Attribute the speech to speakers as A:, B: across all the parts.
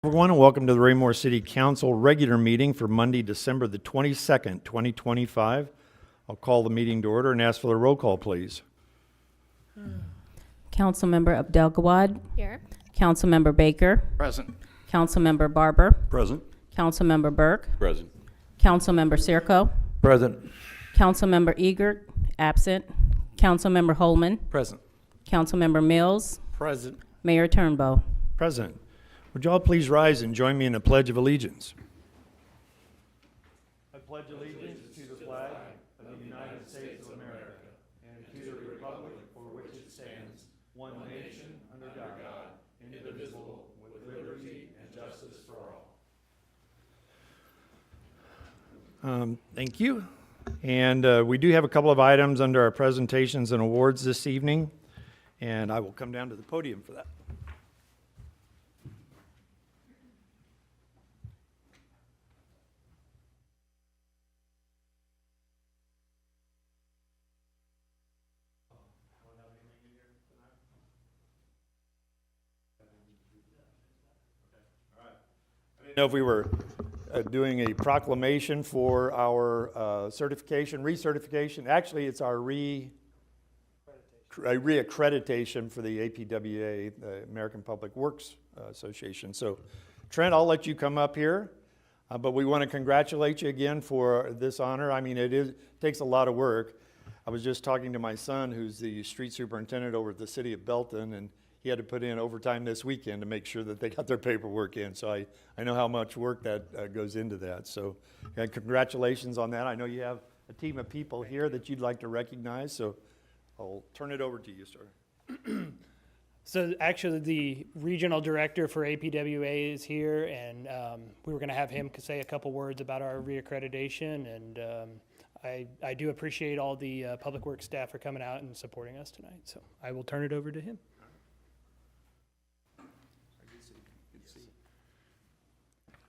A: Everyone, and welcome to the Raymore City Council regular meeting for Monday, December the 22nd, 2025. I'll call the meeting to order and ask for the roll call, please.
B: Councilmember Abdel Gawad.
C: Here.
B: Councilmember Baker.
D: Present.
B: Councilmember Barber.
D: Present.
B: Councilmember Burke.
D: Present.
B: Councilmember Circo.
D: Present.
B: Councilmember Egert, absent. Councilmember Holman.
D: Present.
B: Councilmember Mills.
D: Present.
B: Mayor Turnbow.
A: Present. Would you all please rise and join me in the Pledge of Allegiance? I pledge allegiance to the flag of the United States of America and to the republic for which it stands, one nation, under God, indivisible, with liberty and justice for all. Thank you. And we do have a couple of items under our presentations and awards this evening, and I will come down to the podium for that. I didn't know if we were doing a proclamation for our certification, recertification. Actually, it's our reaccreditation for the APWA, the American Public Works Association. So, Trent, I'll let you come up here, but we want to congratulate you again for this honor. I mean, it takes a lot of work. I was just talking to my son, who's the street superintendent over at the city of Belton, and he had to put in overtime this weekend to make sure that they got their paperwork in. So I know how much work that goes into that. So congratulations on that. I know you have a team of people here that you'd like to recognize. So I'll turn it over to you, sir.
E: So actually, the regional director for APWA is here, and we were going to have him say a couple words about our reaccreditation. And I do appreciate all the public works staff for coming out and supporting us tonight. So I will turn it over to him.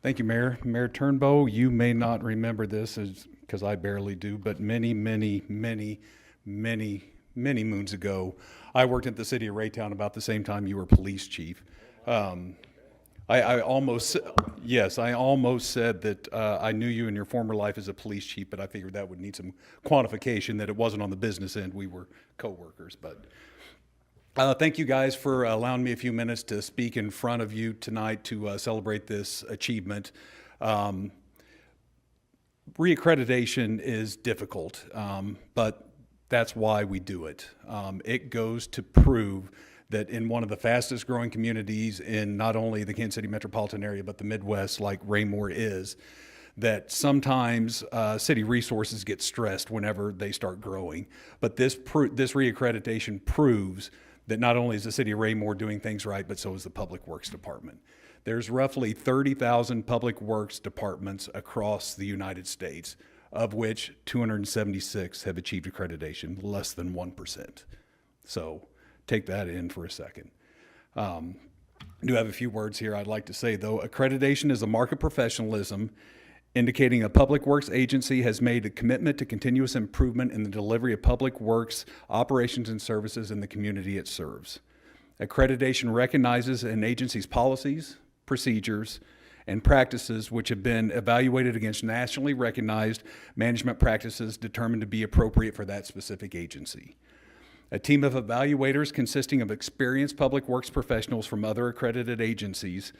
D: Thank you, Mayor. Mayor Turnbow, you may not remember this because I barely do, but many moons ago, I worked at the city of Raytown about the same time you were police chief. I almost said that I knew you in your former life as a police chief, but I figured that would need some quantification, that it wasn't on the business end. We were co-workers, but thank you guys for allowing me a few minutes to speak in front of you tonight to celebrate this achievement. Reaccreditation is difficult, but that's why we do it. It goes to prove that in one of the fastest growing communities in not only the Kansas City metropolitan area, but the Midwest, like Raymore is, that sometimes city resources get stressed whenever they start growing. But this reaccreditation proves that not only is the city of Raymore doing things right, but so is the Public Works Department. There's roughly 30,000 public works departments across the United States, of which 276 have achieved accreditation, less than 1%. So take that in for a second. I do have a few words here I'd like to say, though. Accreditation is a mark of professionalism indicating a public works agency has made a commitment to continuous improvement in the delivery of public works operations and services in the community it serves. Accreditation recognizes an agency's policies, procedures, and practices which have been evaluated against nationally recognized management practices determined to be appropriate for that specific agency. A team of evaluators consisting of experienced public works professionals from other accredited agencies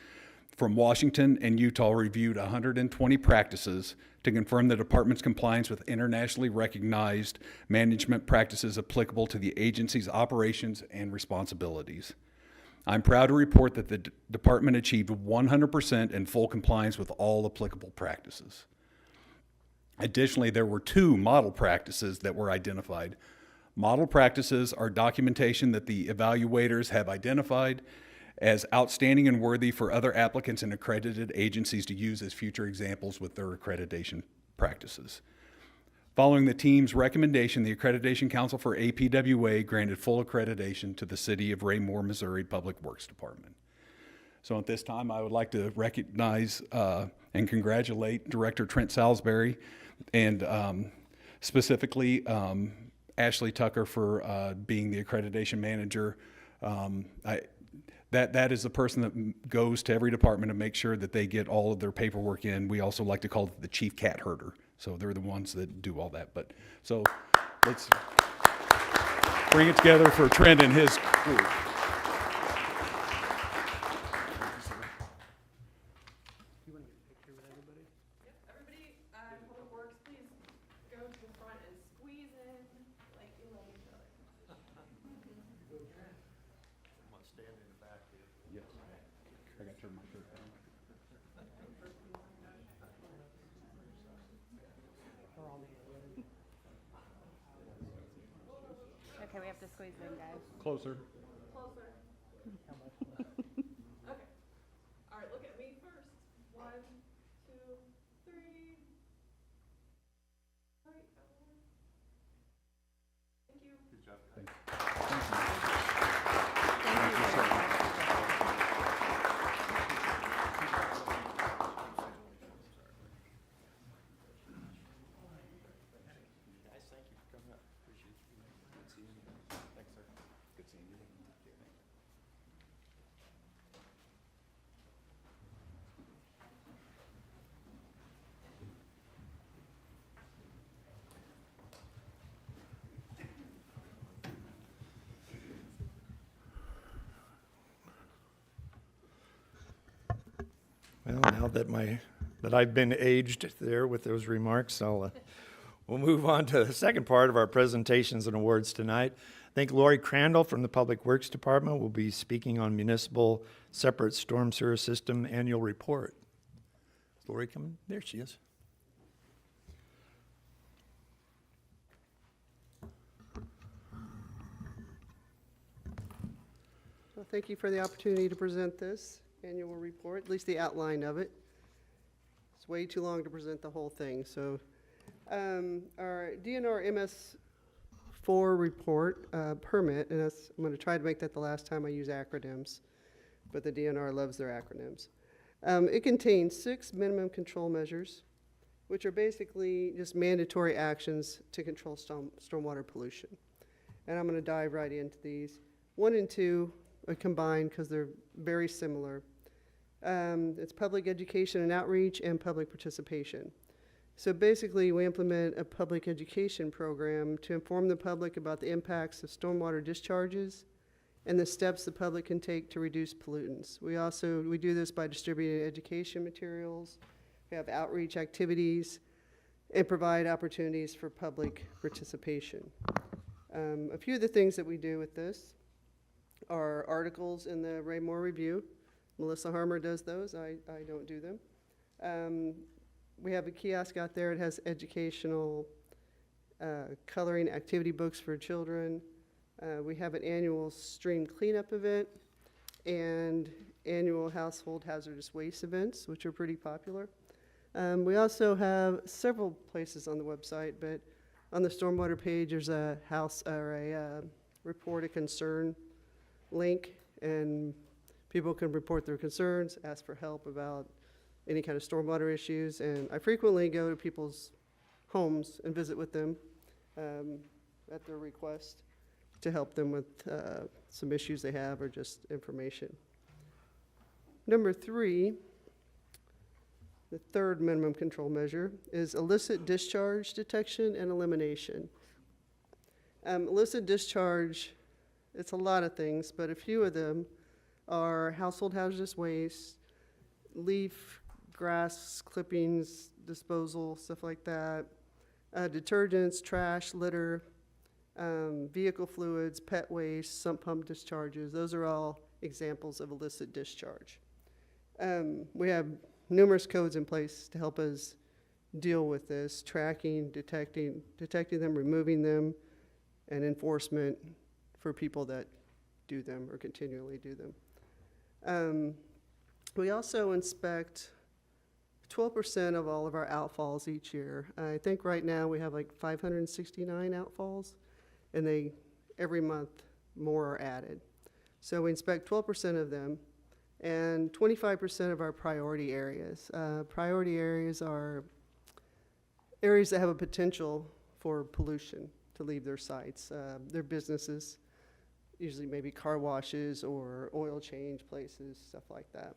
D: from Washington and Utah reviewed 120 practices to confirm the department's compliance with internationally recognized management practices applicable to the agency's operations and responsibilities. I'm proud to report that the department achieved 100% in full compliance with all applicable practices. Additionally, there were 2 model practices that were identified. Model practices are documentation that the evaluators have identified as outstanding and worthy for other applicants and accredited agencies to use as future examples with their accreditation practices. Following the team's recommendation, the Accreditation Council for APWA granted full accreditation to the City of Raymore, Missouri Public Works Department. So at this time, I would like to recognize and congratulate Director Trent Salisbury and specifically Ashley Tucker for being the accreditation manager. that is the person that goes to every department to make sure that they get all of their paperwork in. We also like to call it the chief cat herder. So they're the ones that do all that. But so let's bring it together for Trent and his group.
C: Everybody, Public Works, please go to the front and squeeze in like you love each other.
D: Yes. I got to turn my shirt down.
F: Okay, we have to squeeze in, guys.
D: Closer.
C: Closer. Okay. All right, look at me first. 1, 2, 3. All right, everyone. Thank you.
D: Good job. Thanks.
A: Guys, thank you for coming up. Appreciate you. Good seeing you. Thanks, sir. Good seeing you. Well, now that I've been aged there with those remarks, we'll move on to the second part of our presentations and awards tonight. I think Lori Crandall from the Public Works Department will be speaking on Municipal Separate Storm Sewer System Annual Report. Is Lori coming? There she is.
G: Well, thank you for the opportunity to present this annual report, at least the outline of it. It's way too long to present the whole thing, so our DNR MS4 report permit, and I'm going to try to make that the last time I use acronyms, but the DNR loves their acronyms. It contains 6 minimum control measures, which are basically just mandatory actions to control stormwater pollution. And I'm going to dive right into these. 1 and 2 are combined because they're very similar. It's public education and outreach and public participation. So basically, we implement a public education program to inform the public about the impacts of stormwater discharges and the steps the public can take to reduce pollutants. We do this by distributing education materials, we have outreach activities, and provide opportunities for public participation. A few of the things that we do with this are articles in the Ray Moore Review. Melissa Harmer does those, I don't do them. We have a kiosk out there. It has educational coloring activity books for children. We have an annual stream cleanup event and annual household hazardous waste events, which are pretty popular. We also have several places on the website, but on the stormwater page, there's a report a concern link, and people can report their concerns, ask for help about any kind of stormwater issues, and I frequently go to people's homes and visit with them at their request to help them with some issues they have or just information. Number 3, the third minimum control measure, is illicit discharge detection and elimination. Illicit discharge, it's a lot of things, but a few of them are household hazardous waste, leaf, grass clippings, disposal, stuff like that, detergents, trash, litter, vehicle fluids, pet waste, sump pump discharges. Those are all examples of illicit discharge. We have numerous codes in place to help us deal with this, tracking, detecting them, removing them, and enforcement for people that do them or continually do them. We also inspect 12% of all of our outfalls each year. I think right now we have like 569 outfalls, and every month more are added. So we inspect 12% of them, and 25% of our priority areas. Priority areas are areas that have a potential for pollution to leave their sites, their businesses. usually maybe car washes or oil change places, stuff like that.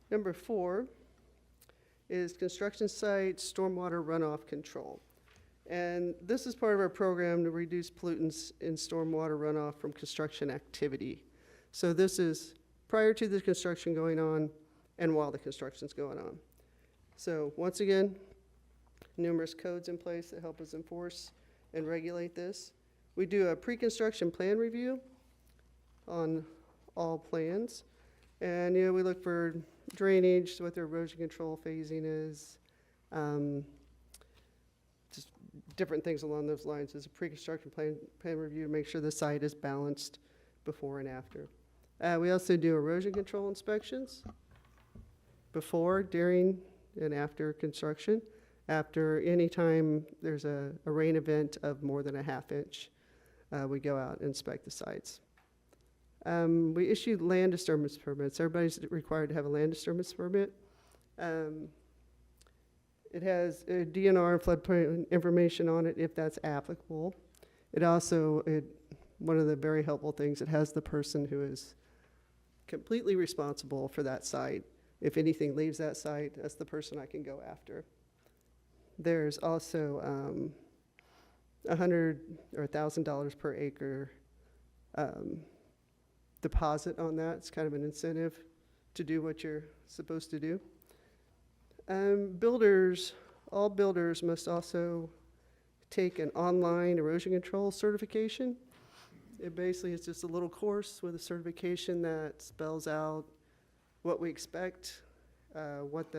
G: Number 4 is construction site stormwater runoff control. And this is part of our program to reduce pollutants in stormwater runoff from construction activity. So this is prior to the construction going on and while the construction's going on. So once again, numerous codes in place that help us enforce and regulate this. We do a pre-construction plan review on all plans. And, you know, we look for drainage, what their erosion control phasing is, just different things along those lines. There's a pre-construction plan review to make sure the site is balanced before and after. We also do erosion control inspections before, during, and after construction. After any time there's a rain event of more than a ½ inch, we go out and inspect the sites. We issue land disturbance permits. Everybody's required to have a land disturbance permit. It has a DNR and floodplain information on it if that's applicable. It also, one of the very helpful things, it has the person who is completely responsible for that site. If anything leaves that site, that's the person I can go after. There's also $100 or $1,000 per acre deposit on that. It's kind of an incentive to do what you're supposed to do. All builders must also take an online erosion control certification. It basically is just a little course with a certification that spells out what we expect, what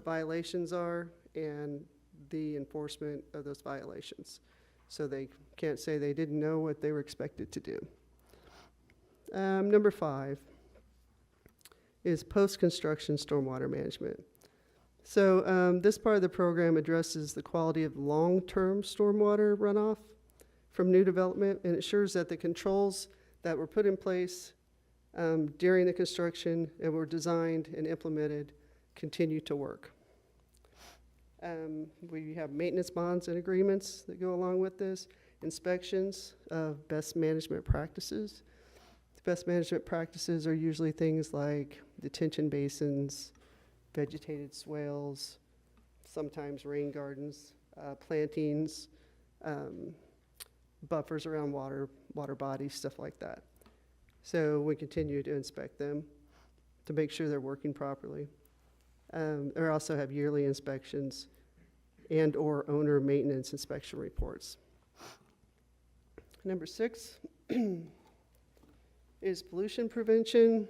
G: violations are, and the enforcement of those violations. So they can't say they didn't know what they were expected to do. Number 5 is post-construction stormwater management. So this part of the program addresses the quality of long-term stormwater runoff from new development and ensures that the controls that were put in place during the construction and were designed and implemented continue to work. We have maintenance bonds and agreements that go along with this, inspections of best management practices. The best management practices are usually things like detention basins, vegetated swales, sometimes rain gardens, plantings, buffers around water bodies, stuff like that. So we continue to inspect them to make sure they're working properly. Or also have yearly inspections and or owner maintenance inspection reports. Number 6 is pollution prevention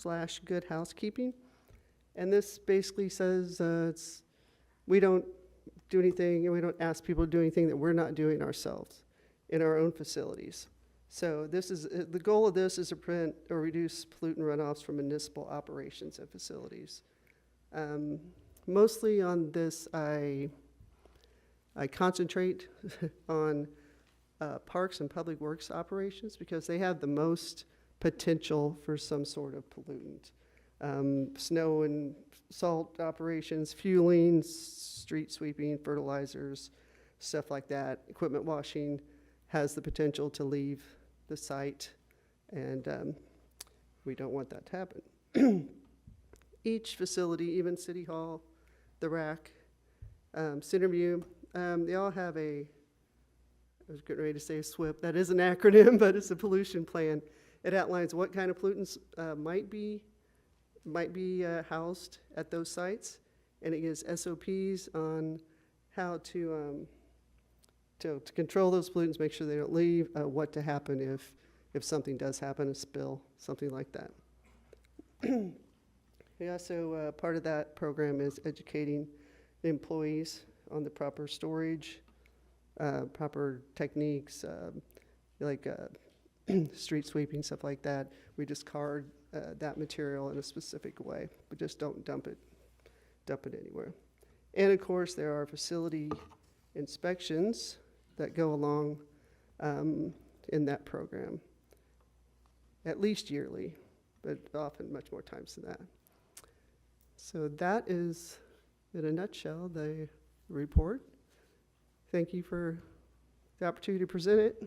G: / good housekeeping. And this basically says we don't do anything and we don't ask people to do anything that we're not doing ourselves in our own facilities. So this is the goal of this is to prevent or reduce pollutant runoffs from municipal operations and facilities. Mostly on this, I concentrate on parks and public works operations because they have the most potential for some sort of pollutant. Snow and salt operations, fueling, street sweeping, fertilizers, stuff like that. Equipment washing has the potential to leave the site, and we don't want that to happen. Each facility, even City Hall, the RAC, Centerview, they all have I was getting ready to say SWIP, that is an acronym, but it's a pollution plan. It outlines what kind of pollutants might be housed at those sites, and it gives SOPs on how to control those pollutants, make sure they don't leave, what to happen if something does happen, a spill, something like that. We also, part of that program is educating the employees on the proper storage, proper techniques, like street sweeping, stuff like that. We discard that material in a specific way. We just don't dump it anywhere. And of course, there are facility inspections that go along in that program, at least yearly, but often much more times than that. So that is, in a nutshell, the report. Thank you for the opportunity to present it.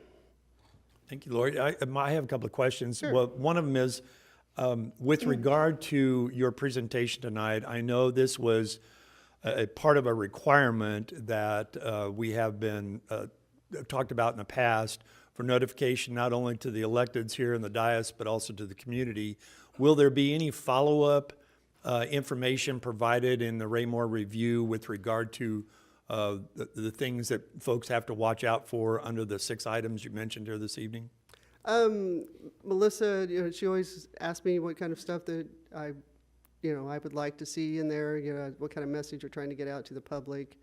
A: Thank you, Lori. I have a couple of questions.
G: Sure.
A: Well, one of them is, with regard to your presentation tonight, I know this was a part of a requirement that we have been talked about in the past for notification not only to the electeds here in the dais, but also to the community. Will there be any follow-up information provided in the Raymore Review with regard to the things that folks have to watch out for under the 6 items you mentioned here this evening?
G: Melissa, she always asks me what kind of stuff that I would like to see in there, what kind of message we're trying to get out to the public.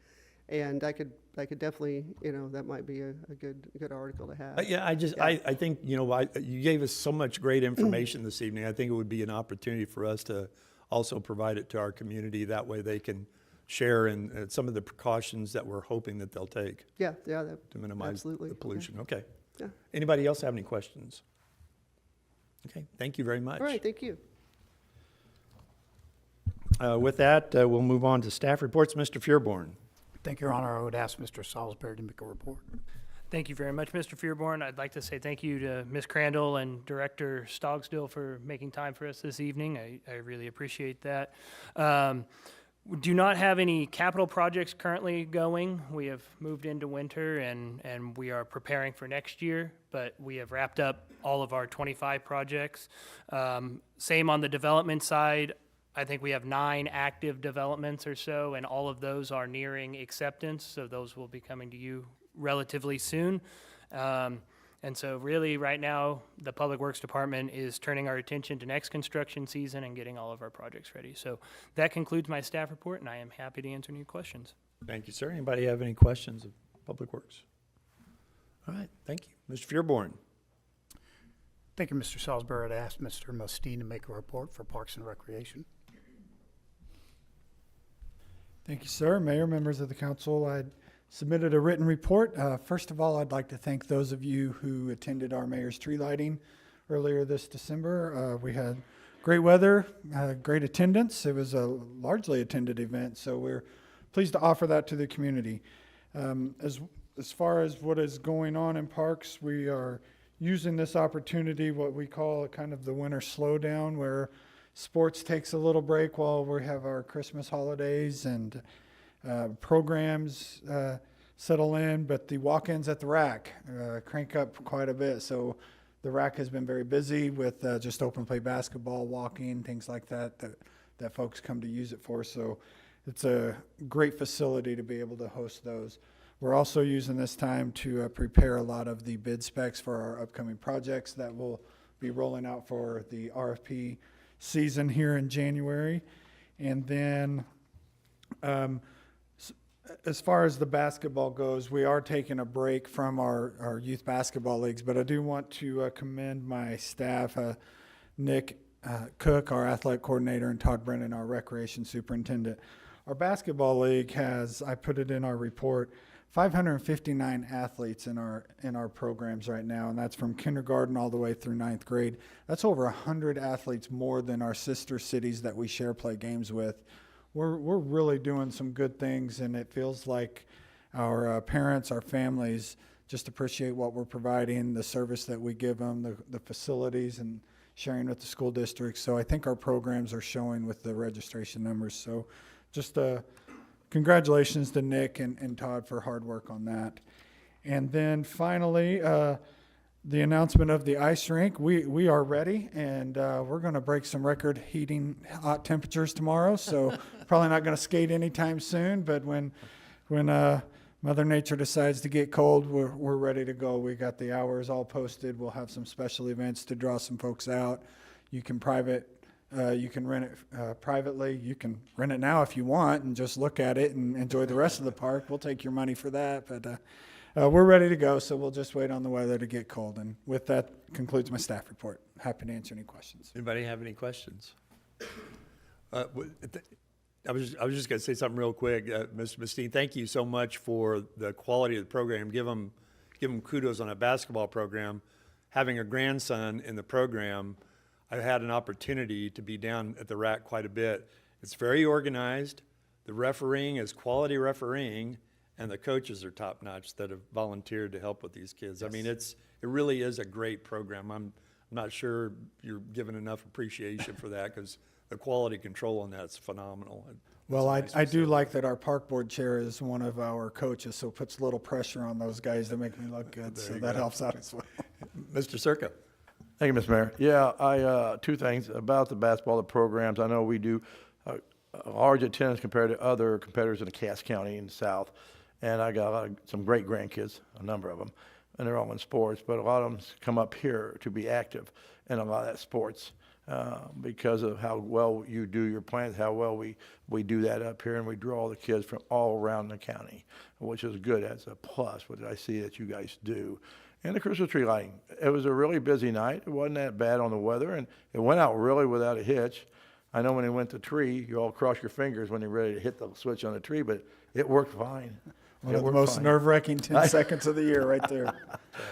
G: And I could definitely, that might be a good article to have.
A: Yeah, I think, you gave us so much great information this evening. I think it would be an opportunity for us to also provide it to our community. That way they can share in some of the precautions that we're hoping that they'll take
G: Yeah, that,
A: to minimize
G: absolutely.
A: the pollution. Okay.
G: Yeah.
A: Anybody else have any questions? Okay, thank you very much.
G: All right, thank you.
A: With that, we'll move on to staff reports. Mr. Fearborn.
H: Thank you, Your Honor. I would ask Mr. Salisbury to make a report.
E: Thank you very much, Mr. Fearborn. I'd like to say thank you to Ms. Crandall and Director Stogstill for making time for us this evening. I really appreciate that. We do not have any capital projects currently going. We have moved into winter and we are preparing for next year, but we have wrapped up all of our 25 projects. Same on the development side. I think we have 9 active developments or so, and all of those are nearing acceptance, so those will be coming to you relatively soon. And so really right now, the Public Works Department is turning our attention to next construction season and getting all of our projects ready. So that concludes my staff report, and I am happy to answer any questions.
A: Thank you, sir. Anybody have any questions of Public Works? All right, thank you. Mr. Fearborn.
H: Thank you, Mr. Salisbury. I'd ask Mr. Mustine to make a report for Parks and Recreation.
I: Thank you, sir. Mayor, members of the council, I submitted a written report. First of all, I'd like to thank those of you who attended our mayor's tree lighting earlier this December. We had great weather, great attendance. It was a largely attended event, so we're pleased to offer that to the community. As far as what is going on in parks, we are using this opportunity, what we call kind of the winter slowdown, where sports takes a little break while we have our Christmas holidays and programs settle in, but the walk-ins at the rack crank up quite a bit. So the rack has been very busy with just open play basketball, walking, things like that folks come to use it for. So it's a great facility to be able to host those. We're also using this time to prepare a lot of the bid specs for our upcoming projects that will be rolling out for the RFP season here in January. And then as far as the basketball goes, we are taking a break from our youth basketball leagues, but I do want to commend my staff, Nick Cook, our athletic coordinator, and Todd Brennan, our recreation superintendent. Our basketball league has, I put it in our report, 559 athletes in our programs right now, and that's from kindergarten all the way through 9th grade. That's over 100 athletes more than our sister cities that we share play games with. We're really doing some good things, and it feels like our parents, our families just appreciate what we're providing, the service that we give them, the facilities, and sharing with the school districts. So I think our programs are showing with the registration numbers. So just congratulations to Nick and Todd for hard work on that. And then finally, the announcement of the ice rink. We are ready, and we're going to break some record heating hot temperatures tomorrow. So probably not going to skate anytime soon. But when Mother Nature decides to get cold, we're ready to go. We got the hours all posted. We'll have some special events to draw some folks out. You can you can rent it privately. You can rent it now if you want and just look at it and enjoy the rest of the park. We'll take your money for that. But we're ready to go, so we'll just wait on the weather to get cold. And with that concludes my staff report. Happy to answer any questions.
A: Anybody have any questions? I was just going to say something real quick. Mr. Mustine, thank you so much for the quality of the program. Give them kudos on a basketball program. Having a grandson in the program, I've had an opportunity to be down at the rack quite a bit. It's very organized. The refereeing is quality refereeing, and the coaches are top-notch that have volunteered to help with these kids. I mean, it really is a great program. I'm not sure you're given enough appreciation for that, because the quality control on that's phenomenal.
I: Well, I
A: It's a nice
I: do
A: facility.
I: like that our park board chair is one of our coaches, so it puts a little pressure on those guys to make me look good, so
A: you
I: that
A: go.
I: helps out as well.
A: Mr. Circa.
J: Thank you, Mr. Mayor. Yeah, two things about the basketball, the programs. I know we do a large attendance compared to other competitors in the Cass County in the south. And I got some great grandkids, a number of them, and they're all in sports, but a lot of them come up here to be active in a lot of that sports because of how well you do your plans, how well we do that up here, and we draw the kids from all around the county, which is good as a plus, what I see that you guys do. And the Christmas tree lighting, it was a really busy night. It wasn't that bad on the weather, and it went out really without a hitch. I know when they went to tree, you all cross your fingers when they're ready to hit the switch on the tree, but it worked fine.
I: One
J: It
I: of the
J: worked
I: most
J: fine.
I: nerve-wracking 10 seconds of the year right there.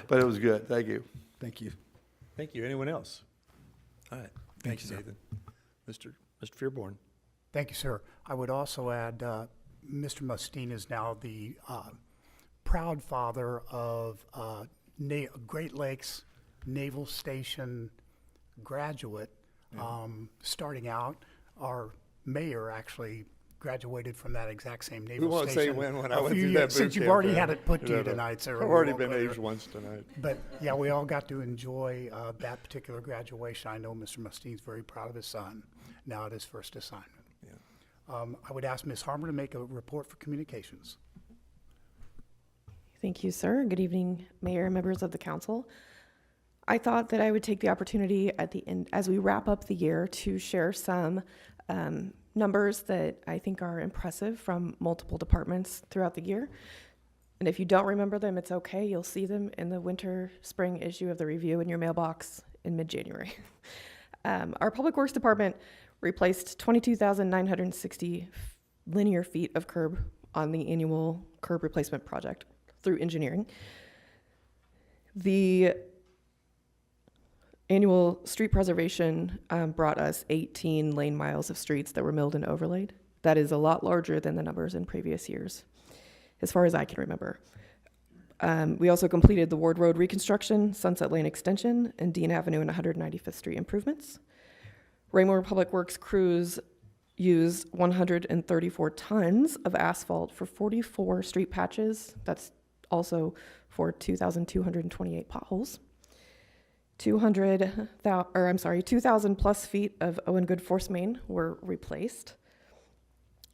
J: But it was good. Thank you.
I: Thank you.
A: Thank you. Anyone else? All right. Thank you,
I: sir.
A: Nathan. Mr. Fearborn.
H: Thank you, sir. I would also add, Mr. Mustine is now the proud father of Great Lakes Naval Station graduate. Starting out, our mayor actually graduated from that exact same naval
A: won't
H: station.
A: say when
H: a
A: I went
H: few
A: through
H: years-
A: that boot
H: Since you've
A: camp,
H: already had it put to
A: no,
H: you
A: no.
H: tonight, sir.
A: I've
H: we
A: already
H: won't
A: been
H: go there.
A: aged once tonight.
H: But yeah, we all got to enjoy that particular graduation. I know Mr. Mustine's very proud of his son, now at his first assignment. I would ask Ms. Harmer to make a report for communications.
C: Thank you, sir. Good evening, Mayor and members of the council. I thought that I would take the opportunity at the end, as we wrap up the year, to share some numbers that I think are impressive from multiple departments throughout the year. And if you don't remember them, it's okay. You'll see them in the winter-spring issue of the review in your mailbox in mid-January. Our Public Works Department replaced 22,960 linear feet of curb on the annual curb replacement project through engineering. The annual street preservation brought us 18 lane miles of streets that were milled and overlaid. That is a lot larger than the numbers in previous years, as far as I can remember. We also completed the Ward Road reconstruction, Sunset Lane extension, and Dean Avenue and 195th Street improvements. Raymore Public Works crews used 134 tons of asphalt for 44 street patches. That's also for 2,228 potholes. 2,000 plus feet of Owen Good Force main were replaced.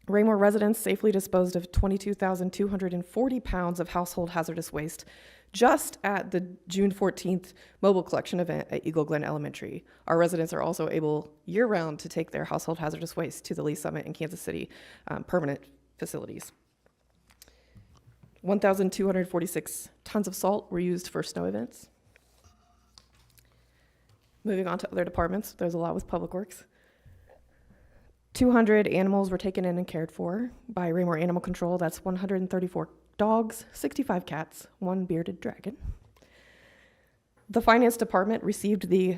C: Raymore residents safely disposed of 22,240 pounds of household hazardous waste just at the June 14th mobile collection event at Eagle Glen Elementary. Our residents are also able year-round to take their household hazardous waste to the Lee Summit and Kansas City permanent facilities. 1,246 tons of salt were used for snow events. Moving on to other departments, there's a lot with Public Works. 200 animals were taken in and cared for by Raymore Animal Control. That's 134 dogs, 65 cats, 1 bearded dragon. The Finance Department received the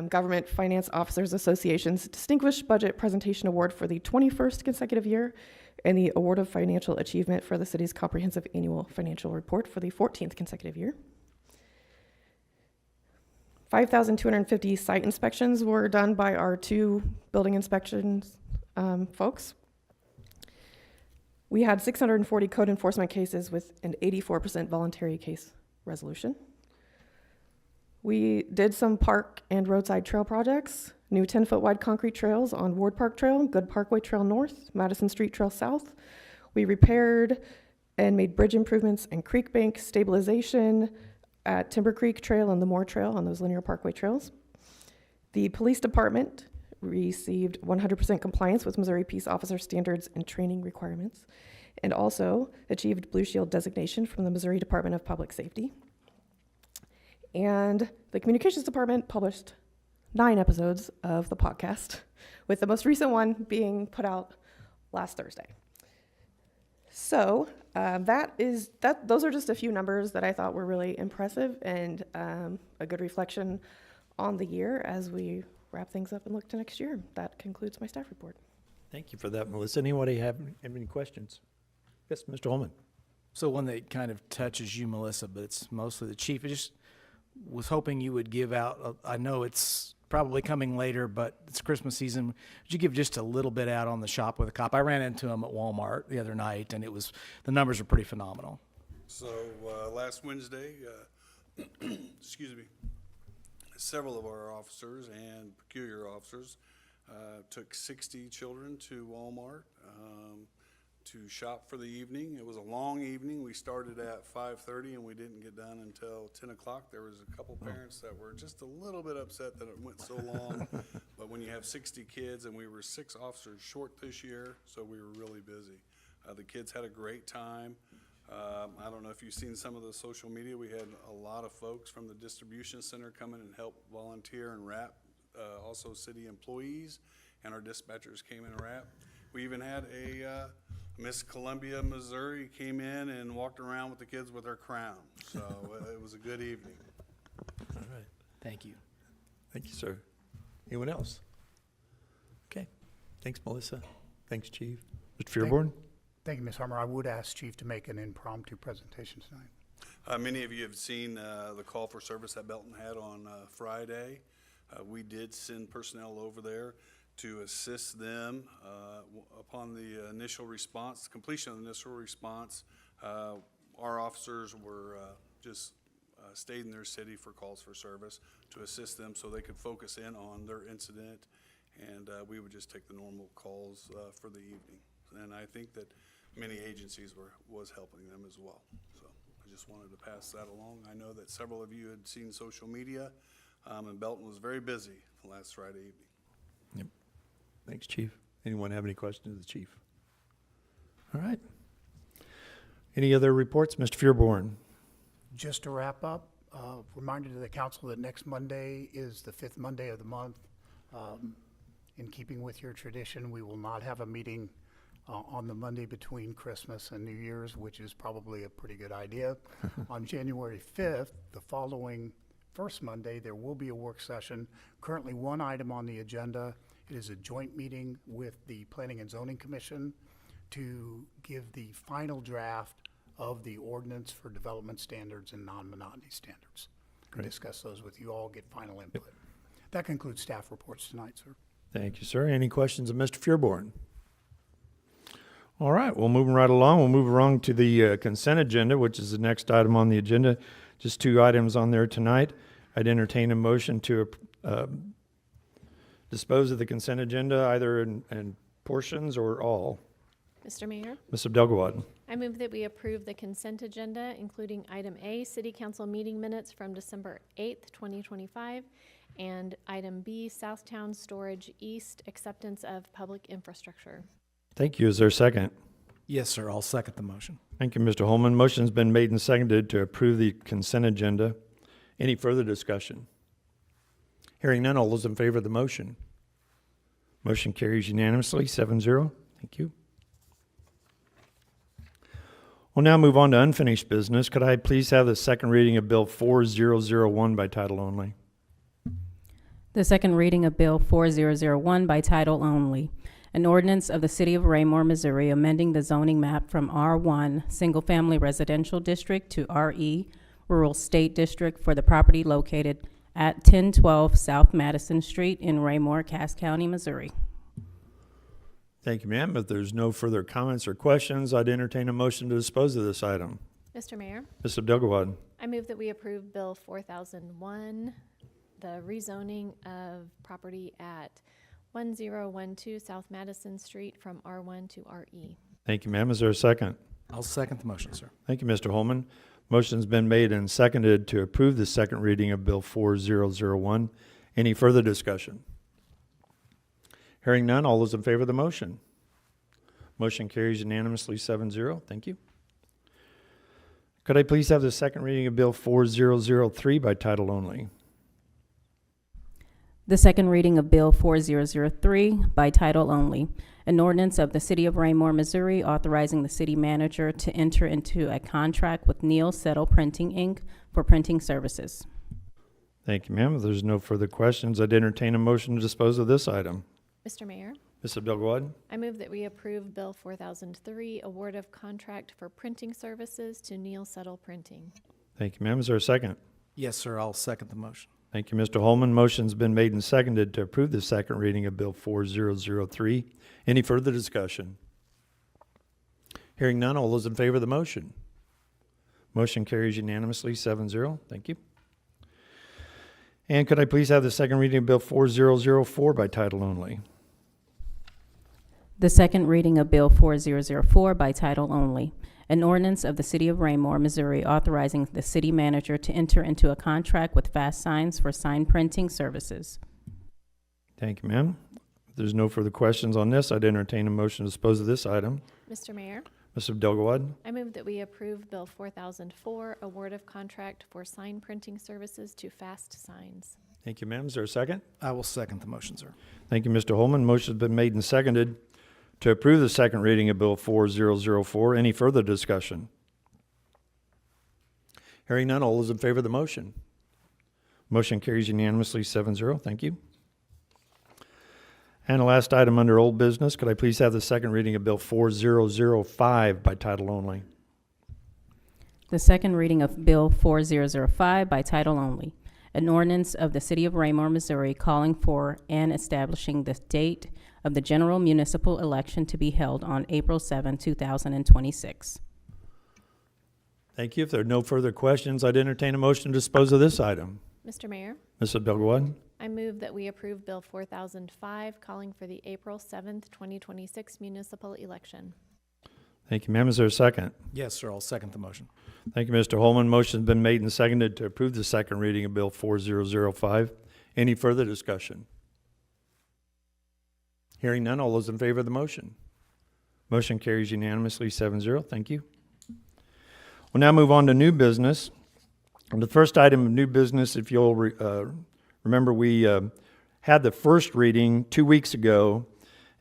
C: Government Finance Officers Association's Distinguished Budget Presentation Award for the 21st consecutive year and the Award of Financial Achievement for the city's Comprehensive Annual Financial Report for the 14th consecutive year. 5,250 site inspections were done by our 2 building inspections folks. We had 640 code enforcement cases with an 84% voluntary case resolution. We did some park and roadside trail projects, new 10-foot wide concrete trails on Ward Park Trail, Good Parkway Trail North, Madison Street Trail South. We repaired and made bridge improvements and creek bank stabilization at Timber Creek Trail and the Moore Trail on those linear parkway trails. The police department received 100% compliance with Missouri Peace Officer standards and training requirements, and also achieved Blue Shield designation from the Missouri Department of Public Safety. And the communications department published 9 episodes of the podcast, with the most recent one being put out last Thursday. So those are just a few numbers that I thought were really impressive and a good reflection on the year as we wrap things up and look to next year. That concludes my staff report.
A: Thank you for that, Melissa. Anybody have any questions? Yes, Mr. Holman.
K: So one that kind of touches you, Melissa, but it's mostly the chief. I just was hoping you would give out, I know it's probably coming later, but it's Christmas season. Would you give just a little bit out on the Shop with a Cop? I ran into him at Walmart the other night, and the numbers are pretty phenomenal.
L: So last Wednesday, excuse me, several of our officers and peculiar officers took 60 children to Walmart to shop for the evening. It was a long evening. We started at 5:30 and we didn't get done until 10 o'clock. There was a couple parents that were just a little bit upset that it went so long. But when you have 60 kids, and we were 6 officers short this year, so we were really busy. The kids had a great time. I don't know if you've seen some of the social media. We had a lot of folks from the distribution center come in and help volunteer and wrap. Also city employees and our dispatchers came in and wrapped. We even had a Miss Columbia, Missouri came in and walked around with the kids with her crown. So it was a good evening.
A: All right.
K: Thank you.
A: Thank you, sir. Anyone else? Okay. Thanks, Melissa. Thanks, Chief. Mr. Fearborn?
H: Thank you, Ms. Harmer. I would ask Chief to make an impromptu presentation tonight.
L: Many of you have seen the call for service that Belton had on Friday. We did send personnel over there to assist them upon the initial response, completion of the initial response. Our officers were just stayed in their city for calls for service to assist them so they could focus in on their incident, and we would just take the normal calls for the evening. And I think that many agencies was helping them as well. So I just wanted to pass that along. I know that several of you had seen social media, and Belton was very busy last Friday evening.
A: Yep. Thanks, Chief. Anyone have any questions of the Chief? All right. Any other reports? Mr. Fearborn?
H: Just to wrap up, reminder to the council that next Monday is the 5th Monday of the month. In keeping with your tradition, we will not have a meeting on the Monday between Christmas and New Year's, which is probably a pretty good idea. On January 5th, the following first Monday, there will be a work session. Currently, one item on the agenda. It is a joint meeting with the Planning and Zoning Commission to give the final draft of the ordinance for development standards and non-monotony standards.
A: Great.
H: Discuss those with you all, get final input. That concludes staff reports tonight, sir.
A: Thank you, sir. Any questions of Mr. Fearborn? All right, well, moving right along, we'll move along to the consent agenda, which is the next item on the agenda. Just 2 items on there tonight. I'd entertain a motion to dispose of the consent agenda, either in portions or all.
F: Mr. Mayor,
A: Ms. Abdelgawad.
F: I move that we approve the consent agenda, including item A, City Council meeting minutes from December 8th, 2025, and item B, Southtown Storage East, acceptance of public infrastructure.
A: Thank you. Is there a second?
K: Yes, sir. I'll second the motion.
A: Thank you, Mr. Holman. Motion's been made and seconded to approve the consent agenda. Any further discussion? Hearing none, all those in favor of the motion? Motion carries unanimously, 7-0. Thank you. We'll now move on to unfinished business. Could I please have the second reading of Bill 4001 by title only?
B: The second reading of Bill 4001 by title only. An ordinance of the City of Raymore, Missouri, amending the zoning map from R1 Single Family Residential District to RE Rural State District for the property located at 1012 South Madison Street in Raymore, Cass County, Missouri.
A: Thank you, ma'am. If there's no further comments or questions, I'd entertain a motion to dispose of this item.
F: Mr. Mayor,
A: Ms. Abdelgawad.
F: I move that we approve Bill 4001, the rezoning of property at 1012 South Madison Street from R1 to RE.
A: Thank you, ma'am. Is there a second?
K: I'll second the motion, sir.
A: Thank you, Mr. Holman. Motion's been made and seconded to approve the second reading of Bill 4001. Any further discussion? Hearing none, all those in favor of the motion? Motion carries unanimously, 7-0. Thank you. Could I please have the second reading of Bill 4003 by title only?
B: The second reading of Bill 4003 by title only. An ordinance of the City of Raymore, Missouri, authorizing the city manager to enter into a contract with Neil Settle Printing, Inc. for printing services.
A: Thank you, ma'am. If there's no further questions, I'd entertain a motion to dispose of this item.
F: Mr. Mayor,
A: Ms. Abdul-Gawad?
F: I move that we approve Bill 4003, award of contract for printing services to Neil Settle Printing.
A: Thank you, ma'am. Is there a second?
K: Yes, sir, I'll second the motion.
A: Thank you, Mr. Holman. Motion's been made and seconded to approve the second reading of Bill 4003. Any further discussion? Hearing none, all those in favor of the motion? Motion carries unanimously, 7-0. Thank you. And could I please have the second reading of Bill 4004 by title only?
B: The second reading of Bill 4004 by title only. An ordinance of the City of Raymore, Missouri, authorizing the city manager to enter into a contract with Fast Signs for sign printing services.
A: Thank you, ma'am. If there's no further questions on this, I'd entertain a motion to dispose of this item.
F: Mr. Mayor,
A: Ms. Abdul-Gawad?
F: I move that we approve Bill 4004, award of contract for sign printing services to Fast Signs.
A: Thank you, ma'am. Is there a second?
K: I will second the motion, sir.
A: Thank you, Mr. Holman. Motion's been made and seconded to approve the second reading of Bill 4004. Any further discussion? Hearing none, all those in favor of the motion? Motion carries unanimously, 7-0. Thank you. And the last item under old business, could I please have the second reading of Bill 4005 by title only?
B: The second reading of Bill 4005 by title only. An ordinance of the City of Raymore, Missouri, calling for and establishing the date of the general municipal election to be held on April 7, 2026.
A: Thank you. If there are no further questions, I'd entertain a motion to dispose of this item.
F: Mr. Mayor,
A: Ms. Abdul-Gawad?
F: I move that we approve Bill 4005, calling for the April 7th, 2026 municipal election.
A: Thank you, ma'am. Is there a second?
K: Yes, sir, I'll second the motion.
A: Thank you, Mr. Holman. Motion's been made and seconded to approve the second reading of Bill 4005. Any further discussion? Hearing none, all those in favor of the motion? Motion carries unanimously, 7-0. Thank you. We'll now move on to new business. And the first item of new business, if you'll remember, we had the first reading 2 weeks ago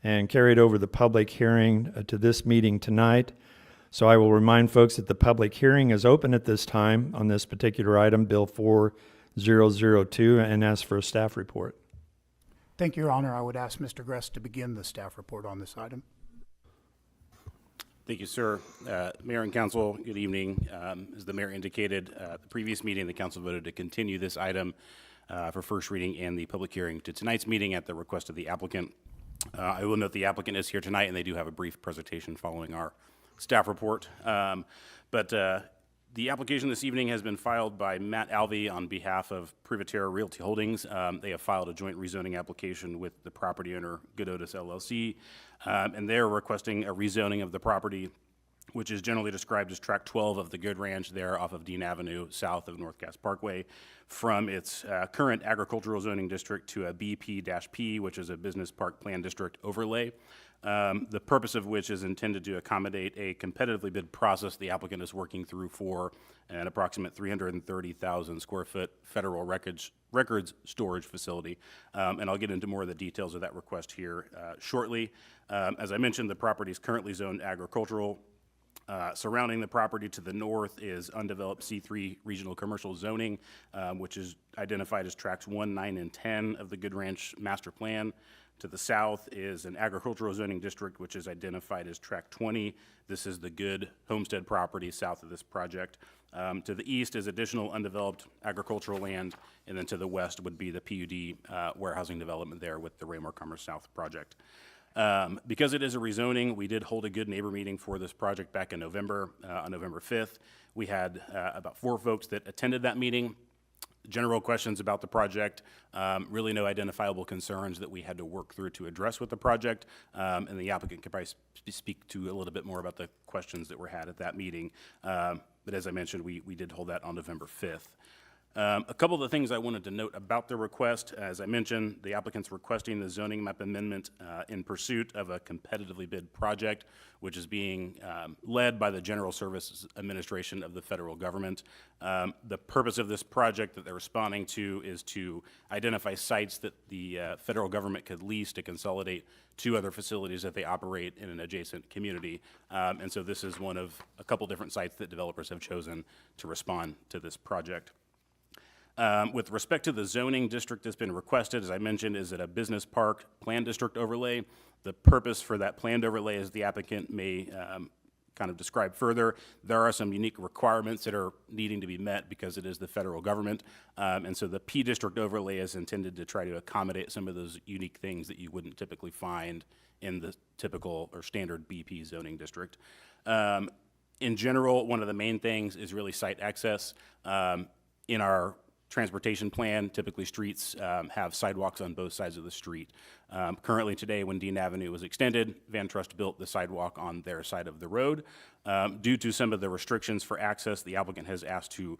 A: and carried over the public hearing to this meeting tonight. So I will remind folks that the public hearing is open at this time on this particular item, Bill 4002, and ask for a staff report.
H: Thank you, Your Honor. I would ask Mr. Gress to begin the staff report on this item.
M: Thank you, sir. Mayor and council, good evening. As the mayor indicated, the previous meeting, the council voted to continue this item for first reading and the public hearing to tonight's meeting at the request of the applicant. I will note the applicant is here tonight, and they do have a brief presentation following our staff report. The application this evening has been filed by Matt Alvey on behalf of Privaterra Realty Holdings. They have filed a joint rezoning application with the property owner, Good Otis LLC, and they're requesting a rezoning of the property, which is generally described as Tract 12 of the Good Ranch there off of Dean Avenue, south of North Gas Parkway, from its current agricultural zoning district to a BP-P, which is a business park plan district overlay. The purpose of which is intended to accommodate a competitively bid process the applicant is working through for an approximate 330,000 square foot federal records storage facility. And I'll get into more of the details of that request here shortly. As I mentioned, the property is currently zoned agricultural. Surrounding the property to the north is undeveloped C3 regional commercial zoning, which is identified as tracts 1, 9, and 10 of the Good Ranch master plan. To the south is an agricultural zoning district, which is identified as tract 20. This is the Good homestead property south of this project. To the east is additional undeveloped agricultural land, and then to the west would be the PUD warehousing development there with the Raymore Commerce South project. Because it is a rezoning, we did hold a good neighbor meeting for this project back in November, on November 5th. We had about 4 folks that attended that meeting. General questions about the project, really no identifiable concerns that we had to work through to address with the project, and the applicant could probably speak to a little bit more about the questions that were had at that meeting. But as I mentioned, we did hold that on November 5th. A couple of the things I wanted to note about the request, as I mentioned, the applicant's requesting the zoning map amendment in pursuit of a competitively bid project, which is being led by the General Services Administration of the federal government. The purpose of this project that they're responding to is to identify sites that the federal government could lease to consolidate 2 other facilities that they operate in an adjacent community. And so this is one of a couple different sites that developers have chosen to respond to this project. With respect to the zoning district that's been requested, as I mentioned, is it a business park plan district overlay? The purpose for that planned overlay, as the applicant may kind of describe further, there are some unique requirements that are needing to be met because it is the federal government. And so the P district overlay is intended to try to accommodate some of those unique things that you wouldn't typically find in the typical or standard BP zoning district. In general, one of the main things is really site access. In our transportation plan, typically streets have sidewalks on both sides of the street. Currently today, when Dean Avenue was extended, Van Trust built the sidewalk on their side of the road. Due to some of the restrictions for access, the applicant has asked to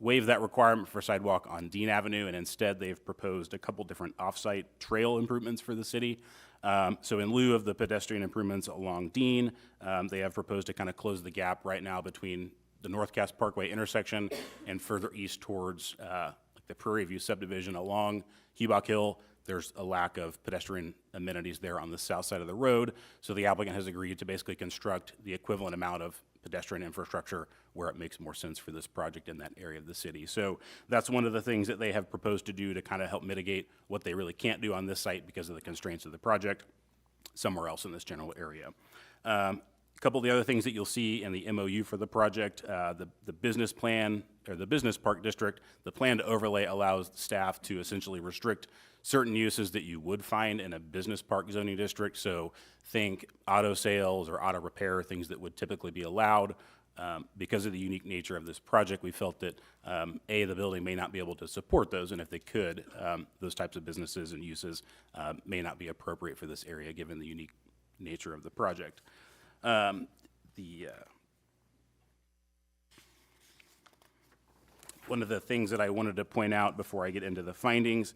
M: waive that requirement for sidewalk on Dean Avenue, and instead they've proposed a couple different off-site trail improvements for the city. So in lieu of the pedestrian improvements along Dean, they have proposed to kind of close the gap right now between the North Cass Parkway intersection and further east towards the Prairie View subdivision along Hubach Hill. There's a lack of pedestrian amenities there on the south side of the road, so the applicant has agreed to basically construct the equivalent amount of pedestrian infrastructure where it makes more sense for this project in that area of the city. So that's one of the things that they have proposed to do to kind of help mitigate what they really can't do on this site because of the constraints of the project somewhere else in this general area. A couple of the other things that you'll see in the MOU for the project, the business plan, or the business park district, the plan to overlay allows staff to essentially restrict certain uses that you would find in a business park zoning district. So think auto sales or auto repair, things that would typically be allowed. Because of the unique nature of this project, we felt that, A, the building may not be able to support those, and if they could, those types of businesses and uses may not be appropriate for this area given the unique nature of the project. One of the things that I wanted to point out before I get into the findings,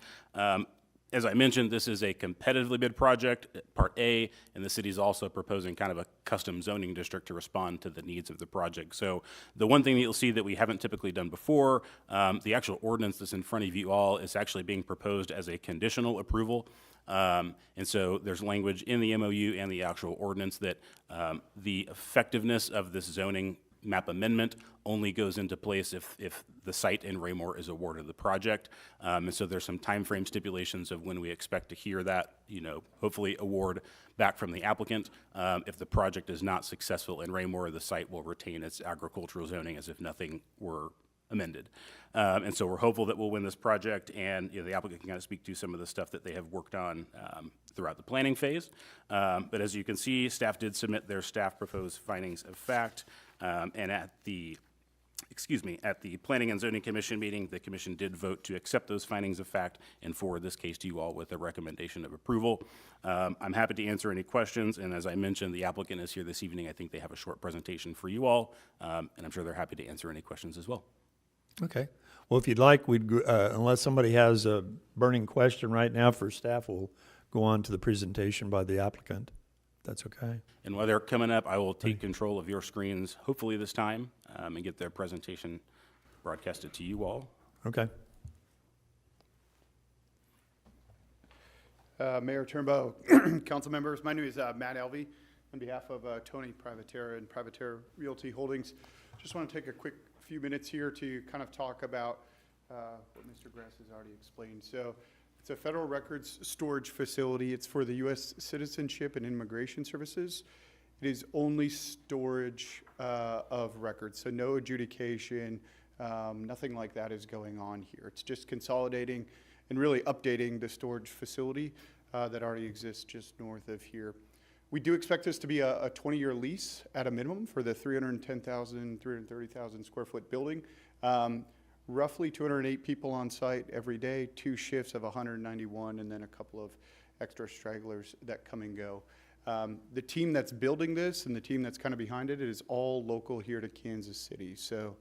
M: as I mentioned, this is a competitively bid project, Part A, and the city's also proposing kind of a custom zoning district to respond to the needs of the project. So the one thing that you'll see that we haven't typically done before, the actual ordinance that's in front of you all is actually being proposed as a conditional approval. And so there's language in the MOU and the actual ordinance that the effectiveness of this zoning map amendment only goes into place if the site in Raymore is awarded the project. And so there's some timeframe stipulations of when we expect to hear that, hopefully award back from the applicant. If the project is not successful in Raymore, the site will retain its agricultural zoning as if nothing were amended. And so we're hopeful that we'll win this project, and the applicant can kind of speak to some of the stuff that they have worked on throughout the planning phase. But as you can see, staff did submit their staff proposed findings of fact, and at the Planning and Zoning Commission meeting, the commission did vote to accept those findings of fact and forward this case to you all with a recommendation of approval. I'm happy to answer any questions, and as I mentioned, the applicant is here this evening. I think they have a short presentation for you all, and I'm sure they're happy to answer any questions as well.
A: Okay. Well, if you'd like, unless somebody has a burning question right now for staff, we'll go on to the presentation by the applicant. That's okay.
M: And while they're coming up, I will take control of your screens, hopefully this time, and get their presentation broadcasted to you all.
A: Okay.
N: Mayor Turnbow, council members, my name is Matt Elvey on behalf of Tony Privatera and Privatera Realty Holdings. Just want to take a quick few minutes here to kind of talk about what Mr. Grass has already explained. So it's a federal records storage facility. It's for the U.S. Citizenship and Immigration Services. It is only storage of records, so no adjudication, nothing like that is going on here. It's just consolidating and really updating the storage facility that already exists just north of here. We do expect this to be a 20-year lease at a minimum for the 310,000, 330,000 square foot building. Roughly 208 people on site every day, 2 shifts of 191, and then a couple of extra stragglers that come and go. The team that's building this and the team that's kind of behind it is all local here to Kansas City. So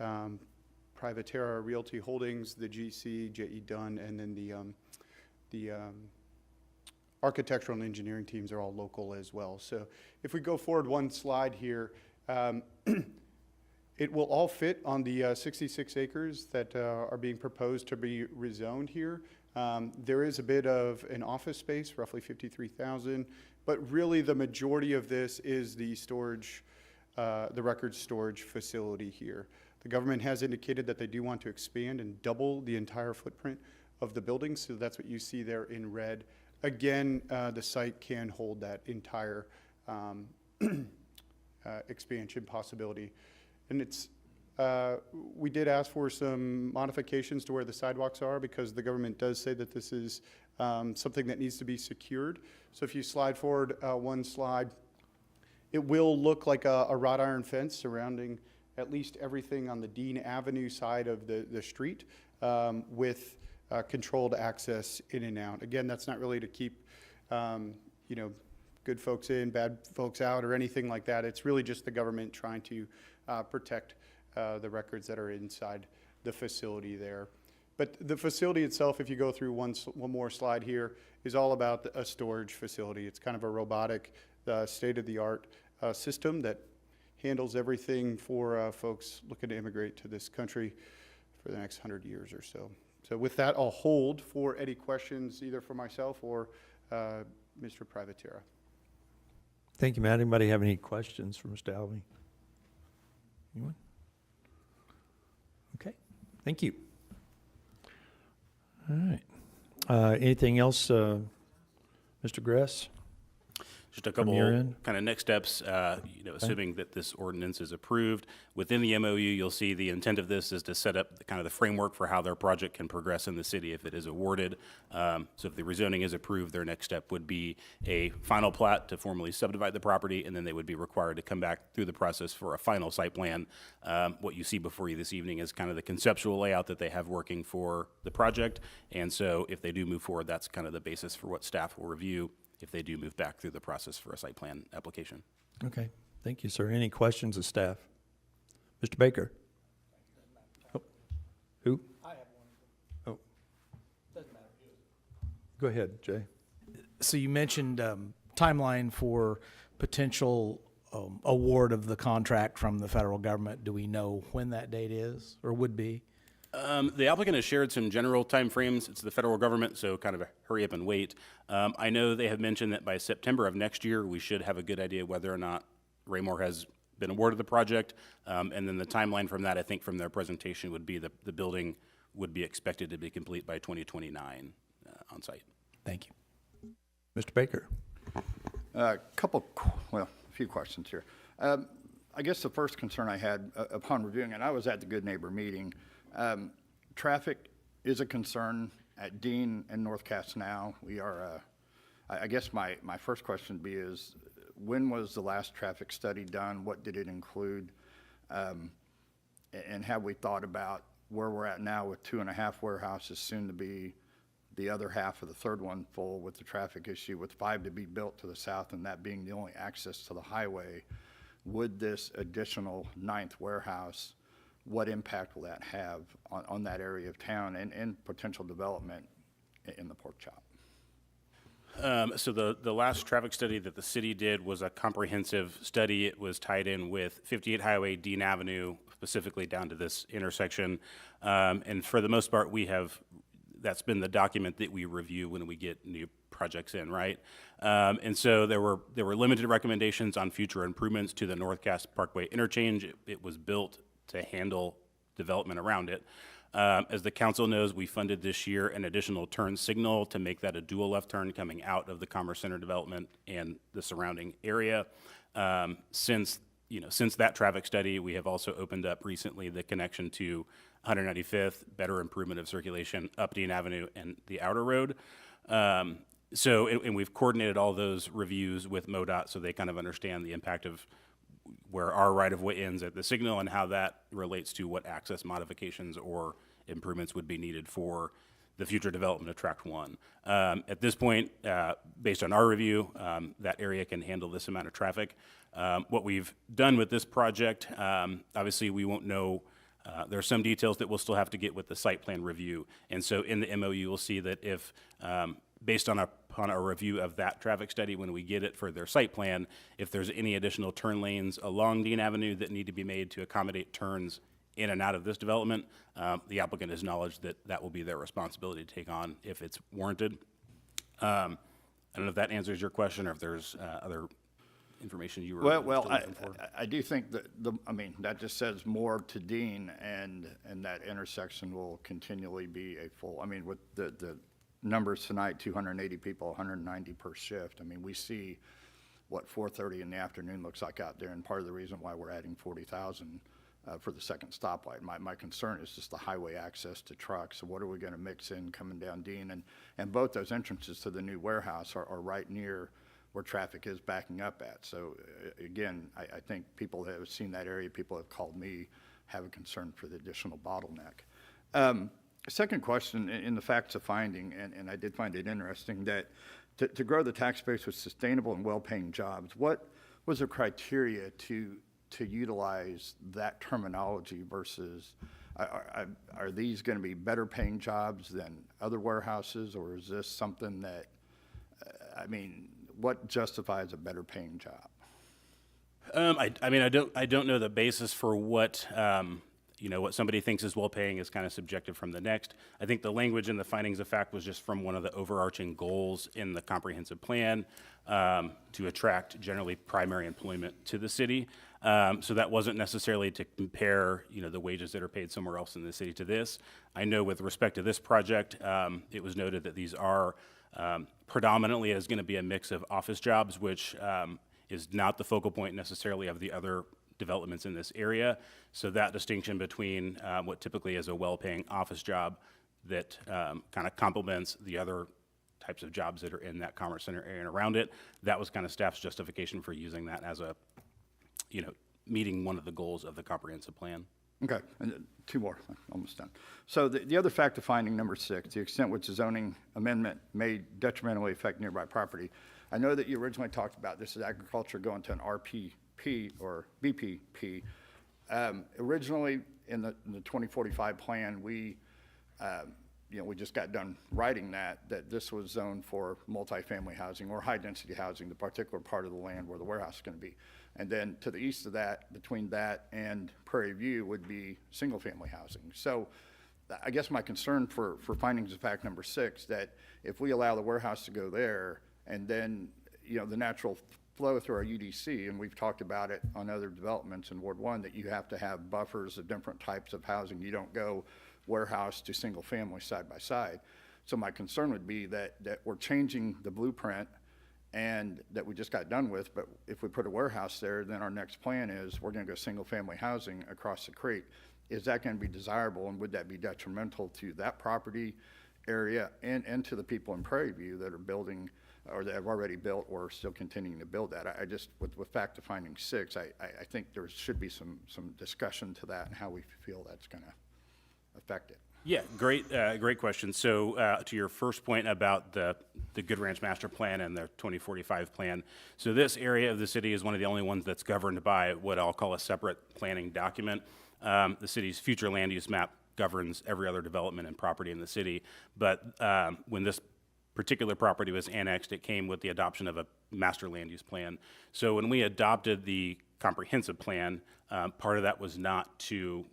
N: Privatera Realty Holdings, the GC, J.E. Dunn, and then the architectural and engineering teams are all local as well. So if we go forward one slide here, it will all fit on the 66 acres that are being proposed to be rezoned here. There is a bit of an office space, roughly 53,000, but really the majority of this is the storage, the record storage facility here. The government has indicated that they do want to expand and double the entire footprint of the building, so that's what you see there in red. Again, the site can hold that entire expansion possibility. And we did ask for some modifications to where the sidewalks are because the government does say that this is something that needs to be secured. So if you slide forward one slide, it will look like a wrought iron fence surrounding at least everything on the Dean Avenue side of the street with controlled access in and out. Again, that's not really to keep, good folks in, bad folks out, or anything like that. It's really just the government trying to protect the records that are inside the facility there. But the facility itself, if you go through one more slide here, is all about a storage facility. It's kind of a robotic, state-of-the-art system that handles everything for folks looking to immigrate to this country for the next 100 years or so. So with that, I'll hold for any questions either for myself or Mr. Privatera.
A: Thank you, Matt. Anybody have any questions for Mr. Alvey? Anyone? Okay, thank you. All right. Anything else, Mr. Gress?
M: Just a
A: From
M: couple
A: your end?
M: kind of next steps, assuming that this ordinance is approved. Within the MOU, you'll see the intent of this is to set up kind of the framework for how their project can progress in the city if it is awarded. So if the rezoning is approved, their next step would be a final plat to formally subdivide the property, and then they would be required to come back through the process for a final site plan. What you see before you this evening is kind of the conceptual layout that they have working for the project. And so if they do move forward, that's kind of the basis for what staff will review if they do move back through the process for a site plan application.
A: Okay, thank you, sir. Any questions of staff? Mr. Baker? Oh, who? I have one. Oh. Doesn't matter. Go ahead, Jay.
K: So you mentioned timeline for potential award of the contract from the federal government. Do we know when that date is or would be?
M: The applicant has shared some general timeframes. It's the federal government, so kind of a hurry up and wait. I know they have mentioned that by September of next year, we should have a good idea whether or not Raymore has been awarded the project. And then the timeline from that, I think from their presentation, would be the building would be expected to be complete by 2029 on site.
K: Thank you.
A: Mr. Baker?
O: A few questions here. I guess the first concern I had upon reviewing it, I was at the Good Neighbor meeting. Traffic is a concern at Dean and North Cass now. We are, I guess my first question would be is, when was the last traffic study done? What did it include? And have we thought about where we're at now with 2.5 warehouses, soon to be the other half of the third one full with the traffic issue, with 5 to be built to the south and that being the only access to the highway? Would this additional 9th warehouse, what impact will that have on that area of town and potential development in the pork chop?
M: So the last traffic study that the city did was a comprehensive study. It was tied in with 58 Highway, Dean Avenue, specifically down to this intersection. And for the most part, that's been the document that we review when we get new projects in, right? And so there were limited recommendations on future improvements to the North Cass Parkway interchange. It was built to handle development around it. As the council knows, we funded this year an additional turn signal to make that a dual left turn coming out of the Commerce Center development and the surrounding area. Since that traffic study, we have also opened up recently the connection to 195th, better improvement of circulation up Dean Avenue and the outer road. And we've coordinated all those reviews with MoDOT so they kind of understand the impact of where our right-of-way ends at the signal and how that relates to what access modifications or improvements would be needed for the future development of Tract 1. At this point, based on our review, that area can handle this amount of traffic. What we've done with this project, obviously we won't know, there are some details that we'll still have to get with the site plan review. And so in the MOU, you'll see that if, based on a review of that traffic study, when we get it for their site plan, if there's any additional turn lanes along Dean Avenue that need to be made to accommodate turns in and out of this development, the applicant has acknowledged that that will be their responsibility to take on if it's warranted. I don't know if that answers your question or if there's other information you were
O: Well,
M: still looking for.
O: I do think that I mean, that just says more to Dean, and that intersection will continually be a full, I mean, with the numbers tonight, 280 people, 190 per shift. I mean, we see what 4:30 in the afternoon looks like out there, and part of the reason why we're adding 40,000 for the second stoplight. My concern is just the highway access to trucks. So what are we going to mix in coming down Dean? And both those entrances to the new warehouse are right near where traffic is backing up at. So again, I think people that have seen that area, people have called me, have a concern for the additional bottleneck. Second question, in the facts of finding, and I did find it interesting, that to grow the tax base with sustainable and well-paying jobs, what was the criteria to utilize that terminology versus, are these going to be better paying jobs than other warehouses, or is this something that, I mean, what justifies a better paying job?
M: I mean, I don't know the basis for what, what somebody thinks is well-paying is kind of subjective from the next. I think the language in the findings of fact was just from one of the overarching goals in the comprehensive plan to attract generally primary employment to the city. So that wasn't necessarily to compare, the wages that are paid somewhere else in the city to this. I know with respect to this project, it was noted that these are predominantly is going to be a mix of office jobs, which is not the focal point necessarily of the other developments in this area. So that distinction between what typically is a well-paying office job that kind of complements the other types of jobs that are in that commerce center area and around it, that was kind of staff's justification for using that as a, meeting one of the goals of the comprehensive plan.
O: Okay, and two more, almost done. So the other factor finding, number 6, the extent which the zoning amendment may detrimentally affect nearby property. I know that you originally talked about this as agriculture going to an RPP or BPP. Originally, in the 2045 plan, we just got done writing that this was zoned for multifamily housing or high-density housing, the particular part of the land where the warehouse is going to be. And then to the east of that, between that and Prairie View, would be single-family housing. So I guess my concern for findings of fact number 6, that if we allow the warehouse to go there, and then, the natural flow through our UDC, and we've talked about it on other developments in Ward 1, that you have to have buffers of different types of housing. You don't go warehouse to single family side by side. So my concern would be that we're changing the blueprint and that we just got done with, but if we put a warehouse there, then our next plan is we're going to go single family housing across the creek. Is that going to be desirable, and would that be detrimental to that property area and to the people in Prairie View that are building or that have already built or still continuing to build that? I just, with fact of finding 6, I think there should be some discussion to that and how we feel that's going to affect it.
M: Yeah, great question. So to your first point about the Good Ranch Master Plan and the 2045 plan, so this area of the city is one of the only ones that's governed by what I'll call a separate planning document. The city's future land use map governs every other development and property in the city, but when this particular property was annexed, it came with the adoption of a master land use plan. So when we adopted the comprehensive plan, part of that was not to,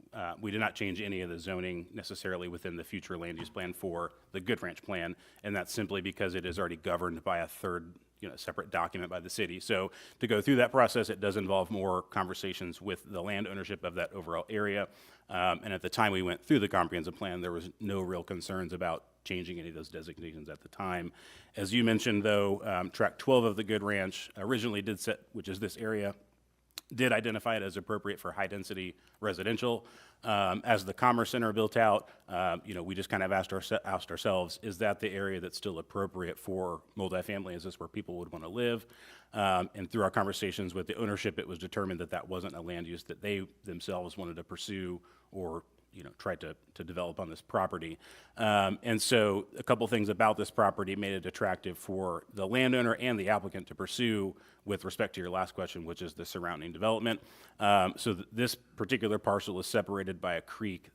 M: we did not change any of the zoning necessarily within the future land use plan for the Good Ranch plan, and that's simply because it is already governed by a third, separate document by the city. So to go through that process, it does involve more conversations with the land ownership of that overall area. And at the time we went through the comprehensive plan, there was no real concerns about changing any of those designations at the time. As you mentioned, though, track 12 of the Good Ranch originally did set, which is this area, did identify it as appropriate for high-density residential. As the Commerce Center built out, we just kind of asked ourselves, is that the area that's still appropriate for multifamily? Is this where people would want to live? And through our conversations with the ownership, it was determined that that wasn't a land use that they themselves wanted to pursue or try to develop on this property. And so a couple things about this property made it attractive for the landowner and the applicant to pursue with respect to your last question, which is the surrounding development. So this particular parcel is separated by a creek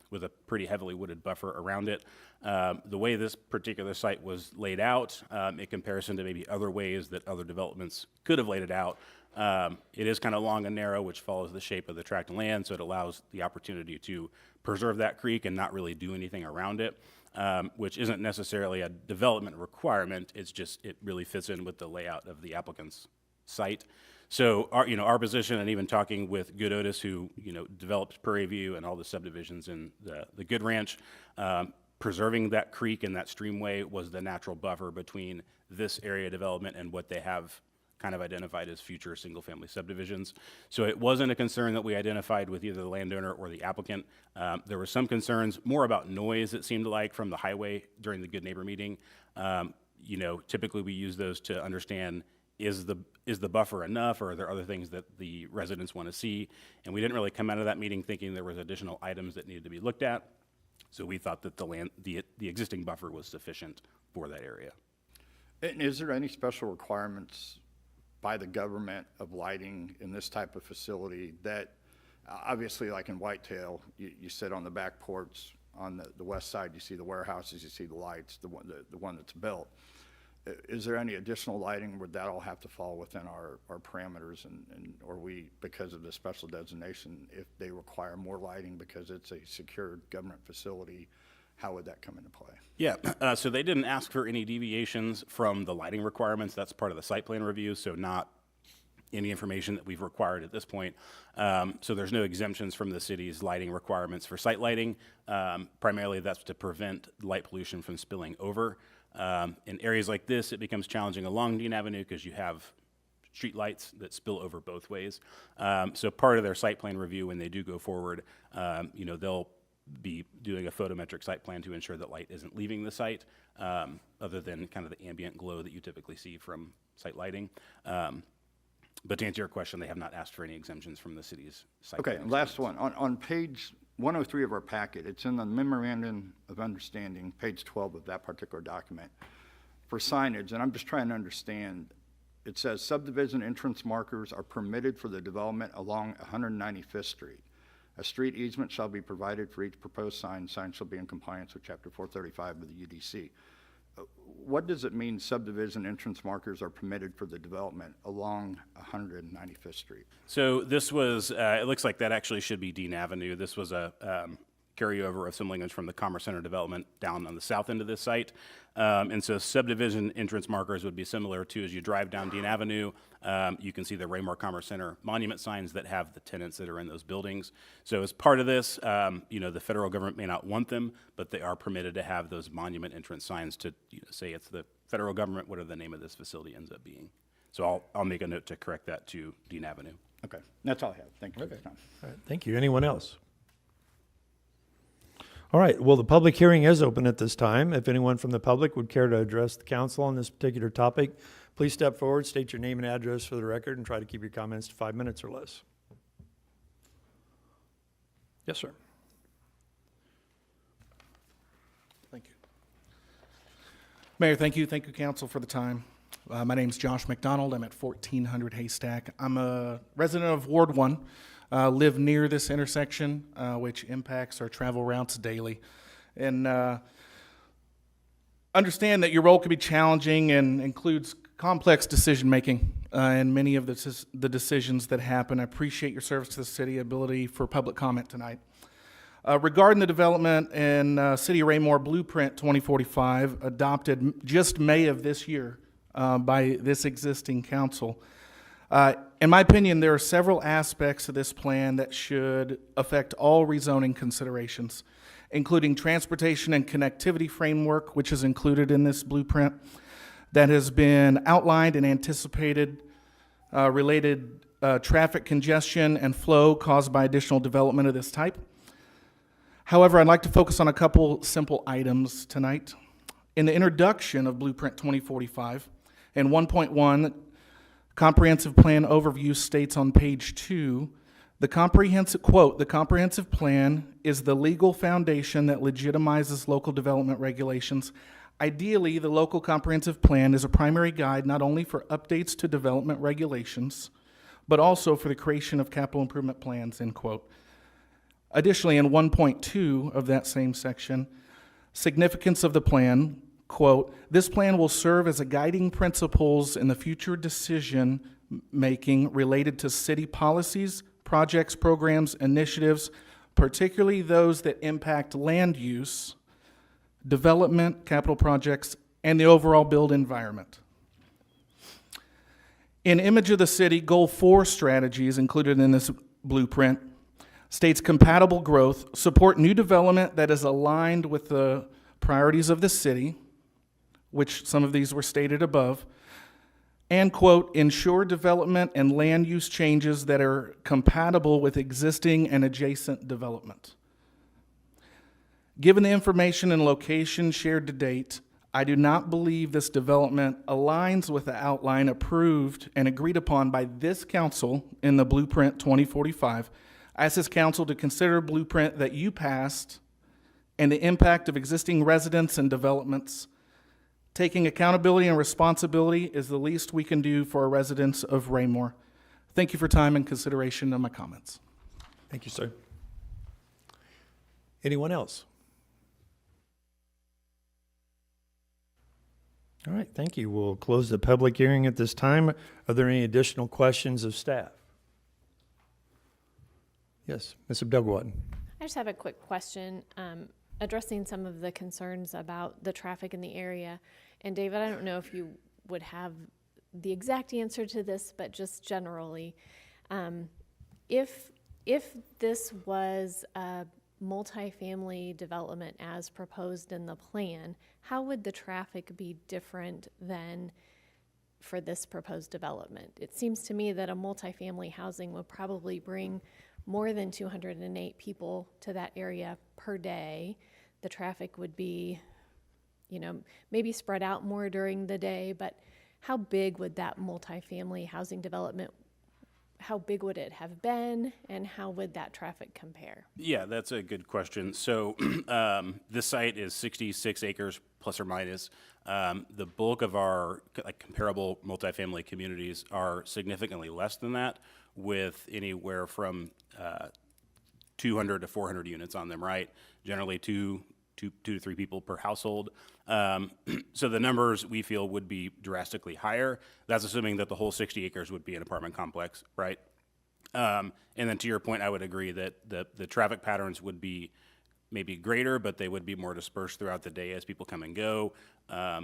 M: with a pretty heavily wooded buffer around it. The way this particular site was laid out, in comparison to maybe other ways that other developments could have laid it out, it is kind of long and narrow, which follows the shape of the tract of land, so it allows the opportunity to preserve that creek and not really do anything around it, which isn't necessarily a development requirement. It's just, it really fits in with the layout of the applicant's site. So our position, and even talking with Good Otis, who, developed Prairie View and all the subdivisions in the Good Ranch, preserving that creek and that streamway was the natural buffer between this area development and what they have kind of identified as future single-family subdivisions. So it wasn't a concern that we identified with either the landowner or the applicant. There were some concerns more about noise, it seemed like, from the highway during the Good Neighbor meeting. Typically we use those to understand, is the buffer enough, or are there other things that the residents want to see? And we didn't really come out of that meeting thinking there was additional items that needed to be looked at. So we thought that the existing buffer was sufficient for that area.
O: And is there any special requirements by the government of lighting in this type of facility that, obviously like in Whitetail, you sit on the back porch, on the west side, you see the warehouses, you see the lights, the one that's built. Is there any additional lighting? Would that all have to fall within our parameters, or we, because of the special designation, if they require more lighting because it's a secured government facility, how would that come into play?
M: Yeah, so they didn't ask for any deviations from the lighting requirements. That's part of the site plan review, so not any information that we've required at this point. So there's no exemptions from the city's lighting requirements for site lighting. Primarily that's to prevent light pollution from spilling over. In areas like this, it becomes challenging along Dean Avenue because you have street lights that spill over both ways. So part of their site plan review, when they do go forward, they'll be doing a photometric site plan to ensure that light isn't leaving the site, other than kind of the ambient glow that you typically see from site lighting. But to answer your question, they have not asked for any exemptions from the city's site plan.
O: Okay, last one. On page 103 of our packet, it's in the memorandum of understanding, page 12 of that particular document, for signage, and I'm just trying to understand. It says subdivision entrance markers are permitted for the development along 195th Street. A street easement shall be provided for each proposed sign. Sign shall be in compliance with Chapter 435 of the UDC. What does it mean subdivision entrance markers are permitted for the development along 195th Street?
M: So this was, it looks like that actually should be Dean Avenue. This was a carryover of some language from the Commerce Center development down on the south end of this site. And so subdivision entrance markers would be similar to, as you drive down Dean Avenue, you can see the Raymore Commerce Center monument signs that have the tenants that are in those buildings. So as part of this, the federal government may not want them, but they are permitted to have those monument entrance signs to say it's the federal government, whatever the name of this facility ends up being. So I'll make a note to correct that to Dean Avenue.
O: Okay, that's all I have. Thank you.
A: Okay. All right, thank you. Anyone else? All right, well, the public hearing is open at this time. If anyone from the public would care to address the council on this particular topic, please step forward, state your name and address for the record, and try to keep your comments to 5 minutes or less. Yes, sir.
P: Thank you. Mayor, thank you. Thank you, council, for the time. My name's Josh McDonald. I'm at 1400 Haystack. I'm a resident of Ward 1. Live near this intersection, which impacts our travel routes daily. And understand that your role can be challenging and includes complex decision-making in many of the decisions that happen. I appreciate your service to the city, ability for public comment tonight. Regarding the development in City of Raymore Blueprint 2045, adopted just May of this year by this existing council, in my opinion, there are several aspects of this plan that should affect all rezoning considerations, including transportation and connectivity framework, which is included in this blueprint, that has been outlined and anticipated related traffic congestion and flow caused by additional development of this type. However, I'd like to focus on a couple simple items tonight. In the introduction of Blueprint 2045, in 1.1, Comprehensive Plan Overview states on page 2, the comprehensive plan is the legal foundation that legitimizes local development regulations. Ideally, the local comprehensive plan is a primary guide not only for updates to development regulations, but also for the creation of capital improvement plans, end quote. Additionally, in 1.2 of that same section, significance of the plan, quote, this plan will serve as a guiding principles in the future decision making related to city policies, projects, programs, initiatives, particularly those that impact land use, development, capital projects, and the overall built environment. In Image of the City, Goal 4 strategy is included in this blueprint. States compatible growth, support new development that is aligned with the priorities of the city, which some of these were stated above, and, quote, ensure development and land use changes that are compatible with existing and adjacent development. Given the information and location shared to date, I do not believe this development aligns with the outline approved and agreed upon by this council in the Blueprint 2045. I ask this council to consider a blueprint that you passed and the impact of existing residents and developments. Taking accountability and responsibility is the least we can do for our residents of Raymore. Thank you for time and consideration of my comments.
A: Thank you, sir. Anyone else? All right, thank you. We'll close the public hearing at this time. Are there any additional questions of staff? Yes, Ms. Abdelgawad.
F: I just have a quick question, addressing some of the concerns about the traffic in the area. And David, I don't know if you would have the exact answer to this, but just generally, if this was a multifamily development as proposed in the plan, how would the traffic be different than for this proposed development? It seems to me that a multifamily housing would probably bring more than 208 people to that area per day. The traffic would be, maybe spread out more during the day, but how big would that multifamily housing development, how big would it have been, and how would that traffic compare?
M: Yeah, that's a good question. So this site is 66 acres plus or minus. The bulk of our comparable multifamily communities are significantly less than that, with anywhere from 200 to 400 units on them, right? Generally two to three people per household. So the numbers we feel would be drastically higher. That's assuming that the whole 60 acres would be an apartment complex, right? And then to your point, I would agree that the traffic patterns would be maybe greater, but they would be more dispersed throughout the day as people come and go.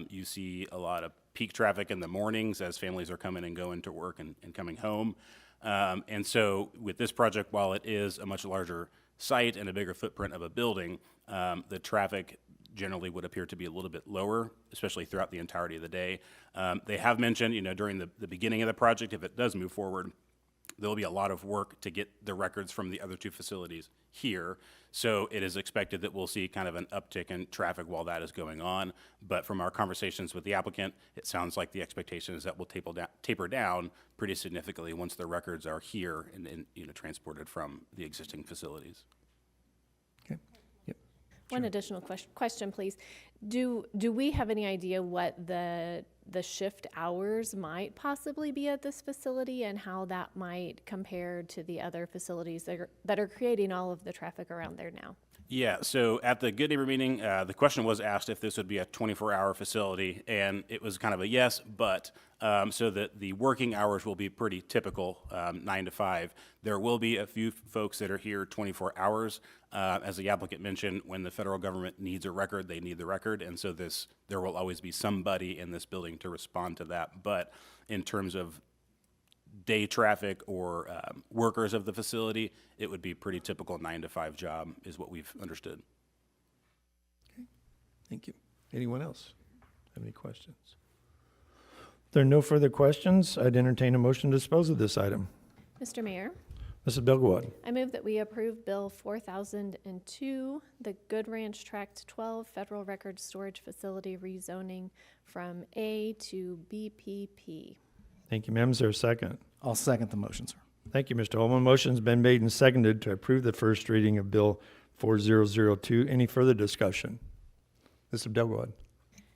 M: You see a lot of peak traffic in the mornings as families are coming and going to work and coming home. And so with this project, while it is a much larger site and a bigger footprint of a building, the traffic generally would appear to be a little bit lower, especially throughout the entirety of the day. They have mentioned, during the beginning of the project, if it does move forward, there'll be a lot of work to get the records from the other two facilities here. So it is expected that we'll see kind of an uptick in traffic while that is going on. But from our conversations with the applicant, it sounds like the expectation is that will taper down pretty significantly once the records are here and transported from the existing facilities.
A: Okay. Yep.
F: One additional question, please. Do we have any idea what the shift hours might possibly be at this facility and how that might compare to the other facilities that are creating all of the traffic around there now?
M: Yeah, so at the Good Neighbor meeting, the question was asked if this would be a 24-hour facility, and it was kind of a yes, but so that the working hours will be pretty typical, 9 to 5. There will be a few folks that are here 24 hours. As the applicant mentioned, when the federal government needs a record, they need the record, and so there will always be somebody in this building to respond to that. But in terms of day traffic or workers of the facility, it would be pretty typical 9 to 5 job is what we've understood.
A: Okay, thank you. Anyone else have any questions? If there are no further questions, I'd entertain a motion to dispose of this item.
F: Mr. Mayor,
A: Mrs. Abdelgawad.
F: I move that we approve Bill 4002, the Good Ranch Tract 12 Federal Record Storage Facility rezoning from A to BPP.
A: Thank you, ma'am. Is there a second?
K: I'll second the motion, sir.
A: Thank you, Mr. Holman. Motion's been made and seconded to approve the first reading of Bill 4002. Any further discussion? Ms. Abdelgawad.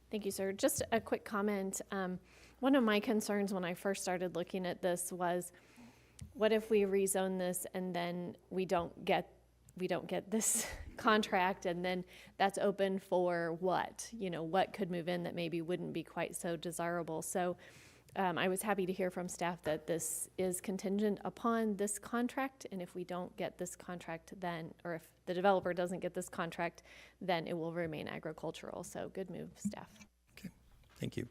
F: Thank you, sir. Just a quick comment. One of my concerns when I first started looking at this was, what if we rezone this and then we don't get this contract, and then that's open for what? What could move in that maybe wouldn't be quite so desirable. So I was happy to hear from staff that this is contingent upon this contract, and if we don't get this contract then, or if the developer doesn't get this contract, then it will remain agricultural. So good move, staff.
A: Okay, thank you.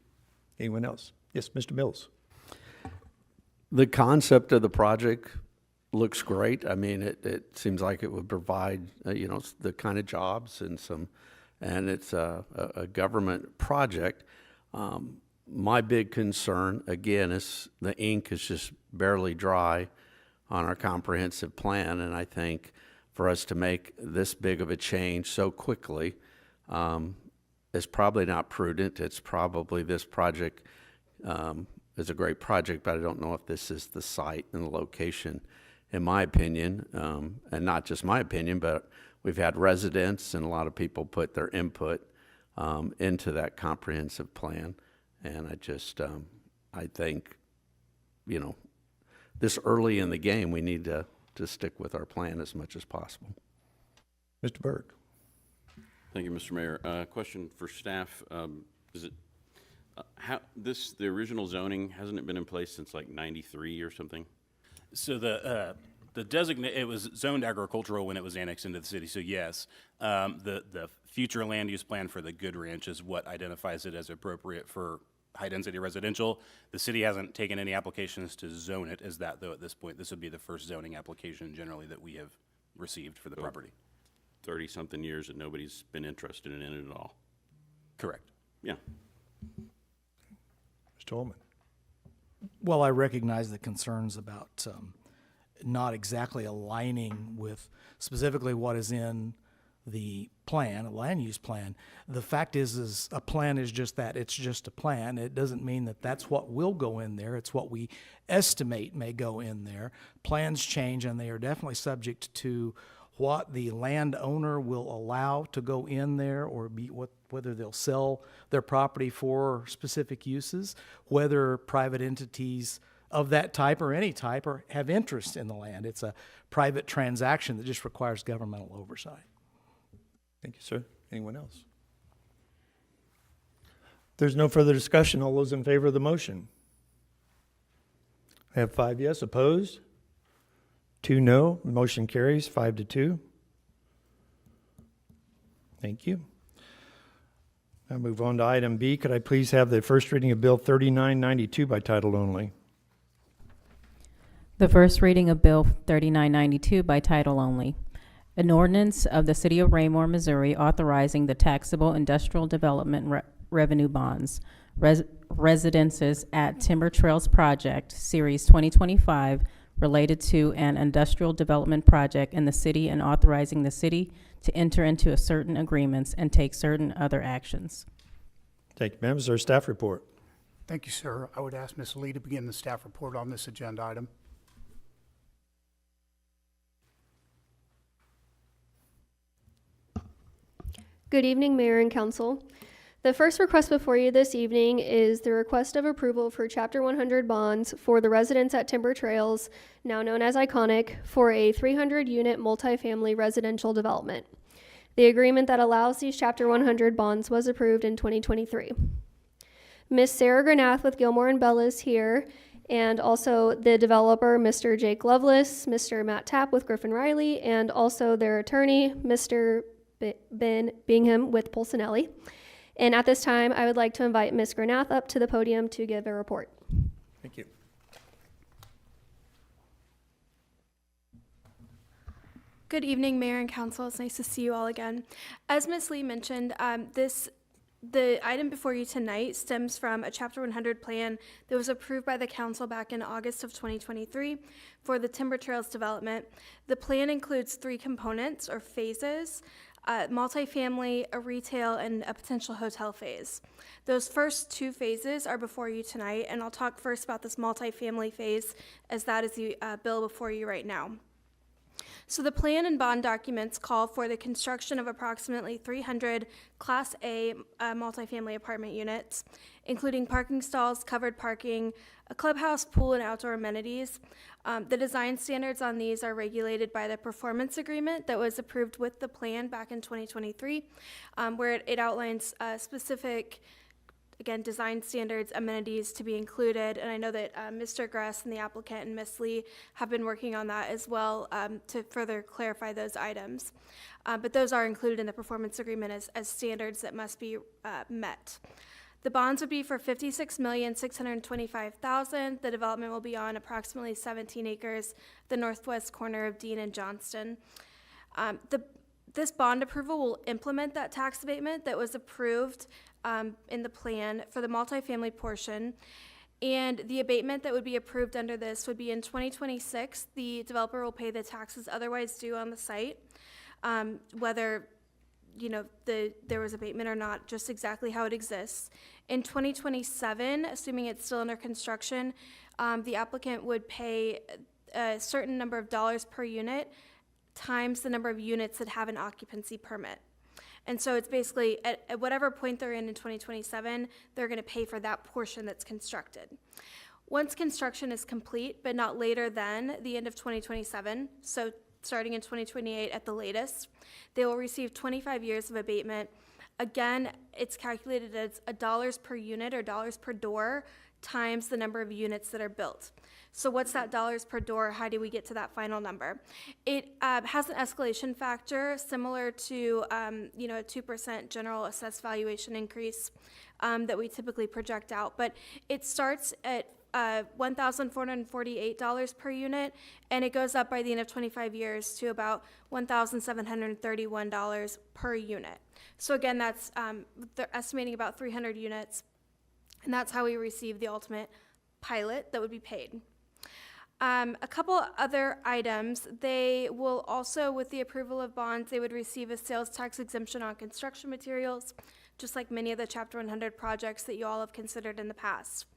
A: Anyone else? Yes, Mr. Mills.
Q: The concept of the project looks great. I mean, it seems like it would provide, the kind of jobs and it's a government project. My big concern, again, is the ink is just barely dry on our comprehensive plan, and I think for us to make this big of a change so quickly is probably not prudent. It's probably this project is a great project, but I don't know if this is the site and the location, in my opinion, and not just my opinion, but we've had residents and a lot of people put their input into that comprehensive plan. And I think, this early in the game, we need to stick with our plan as much as possible.
A: Mr. Burke.
R: Thank you, Mr. Mayor. Question for staff. Is it, the original zoning, hasn't it been in place since like 93 or something?
M: So the it was zoned agricultural when it was annexed into the city, so yes. The future land use plan for the Good Ranch is what identifies it as appropriate for high-density residential. The city hasn't taken any applications to zone it as that, though, at this point. This would be the first zoning application generally that we have received for the property.
R: 30-something years that nobody's been interested in it at all.
M: Correct.
R: Yeah.
A: Mr. Holman.
K: Well, I recognize the concerns about not exactly aligning with specifically what is in the plan, a land use plan. The fact is a plan is just that. It's just a plan. It doesn't mean that that's what will go in there. It's what we estimate may go in there. Plans change, and they are definitely subject to what the landowner will allow to go in there, or whether they'll sell their property for specific uses, whether private entities of that type or any type have interest in the land. It's a private transaction that just requires governmental oversight.
A: Thank you, sir. Anyone else? If there's no further discussion, all those in favor of the motion? I have 5 yes, opposed? 2 no. Motion carries 5-2. Thank you. I'll move on to item B. Could I please have the first reading of Bill 3992 by title only?
B: The first reading of Bill 3992 by title only. An ordinance of the City of Raymore, Missouri, authorizing the taxable industrial development revenue bonds, residences at Timber Trails Project, Series 2025, related to an industrial development project in the city, and authorizing the city to enter into certain agreements and take certain other actions.
A: Thank you, ma'am. Is there a staff report?
H: Thank you, sir. I would ask Ms. Lee to begin the staff report on this agenda item.
S: Good evening, Mayor and Council. The first request before you this evening is the request of approval for Chapter 100 bonds for the residents at Timber Trails, now known as Iconic, for a 300-unit multifamily residential development. The agreement that allows these Chapter 100 bonds was approved in 2023. Ms. Sarah Granath with Gilmore & Bell is here, and also the developer, Mr. Jake Lovelace, Mr. Matt Tapp with Griffin Riley, and also their attorney, Mr. Ben Bingham with Polsinelli. And at this time, I would like to invite Ms. Granath up to the podium to give a report.
A: Thank you.
T: Good evening, Mayor and Council. It's nice to see you all again. As Ms. Lee mentioned, the item before you tonight stems from a Chapter 100 plan that was approved by the council back in August of 2023 for the Timber Trails development. The plan includes 3 components or phases: multifamily, a retail, and a potential hotel phase. Those first 2 phases are before you tonight, and I'll talk first about this multifamily phase, as that is the bill before you right now. So the plan and bond documents call for the construction of approximately 300 Class A multifamily apartment units, including parking stalls, covered parking, a clubhouse, pool, and outdoor amenities. The design standards on these are regulated by the performance agreement that was approved with the plan back in 2023, where it outlines specific, again, design standards, amenities to be included. And I know that Mr. Gress and the applicant and Ms. Lee have been working on that as well to further clarify those items. But those are included in the performance agreement as standards that must be met. The bonds would be for $56,625,000. The development will be on approximately 17 acres, the northwest corner of Dean and Johnston. This bond approval will implement that tax abatement that was approved in the plan for the multifamily portion. And the abatement that would be approved under this would be in 2026. The developer will pay the taxes otherwise due on the site, whether there was abatement or not, just exactly how it exists. In 2027, assuming it's still under construction, the applicant would pay a certain number of dollars per unit times the number of units that have an occupancy permit. And so it's basically at whatever point they're in 2027, they're going to pay for that portion that's constructed. Once construction is complete, but not later than the end of 2027, so starting in 2028 at the latest, they will receive 25 years of abatement. Again, it's calculated as dollars per unit or dollars per door times the number of units that are built. So what's that dollars per door? How do we get to that final number? It has an escalation factor similar to a 2% general assessed valuation increase that we typically project out. But it starts at $1,448 per unit, and it goes up by the end of 25 years to about $1,731 per unit. So again, that's they're estimating about 300 units, and that's how we receive the ultimate pilot that would be paid. A couple other items, they will also, with the approval of bonds, they would receive a sales tax exemption on construction materials, just like many of the Chapter 100 projects that you all have considered in the past.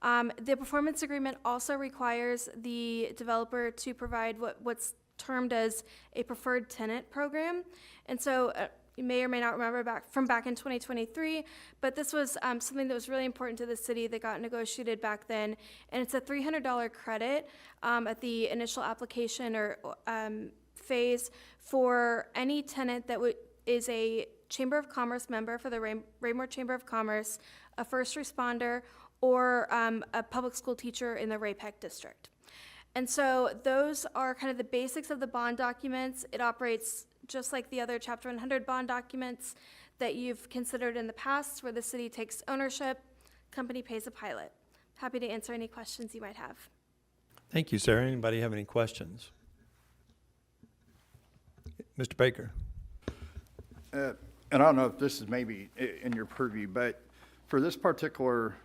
T: The performance agreement also requires the developer to provide what's termed as a preferred tenant program. And so you may or may not remember back in 2023, but this was something that was really important to the city that got negotiated back then. And it's a $300 credit at the initial application or phase for any tenant that is a Chamber of Commerce member for the Raymore Chamber of Commerce, a first responder, or a public school teacher in the RAPEC district. And so those are kind of the basics of the bond documents. It operates just like the other Chapter 100 bond documents that you've considered in the past, where the city takes ownership, company pays a pilot. Happy to answer any questions you might have.
A: Thank you, Sarah. Anybody have any questions? Mr. Baker.
O: And I don't know if this is maybe in your purview, but for this particular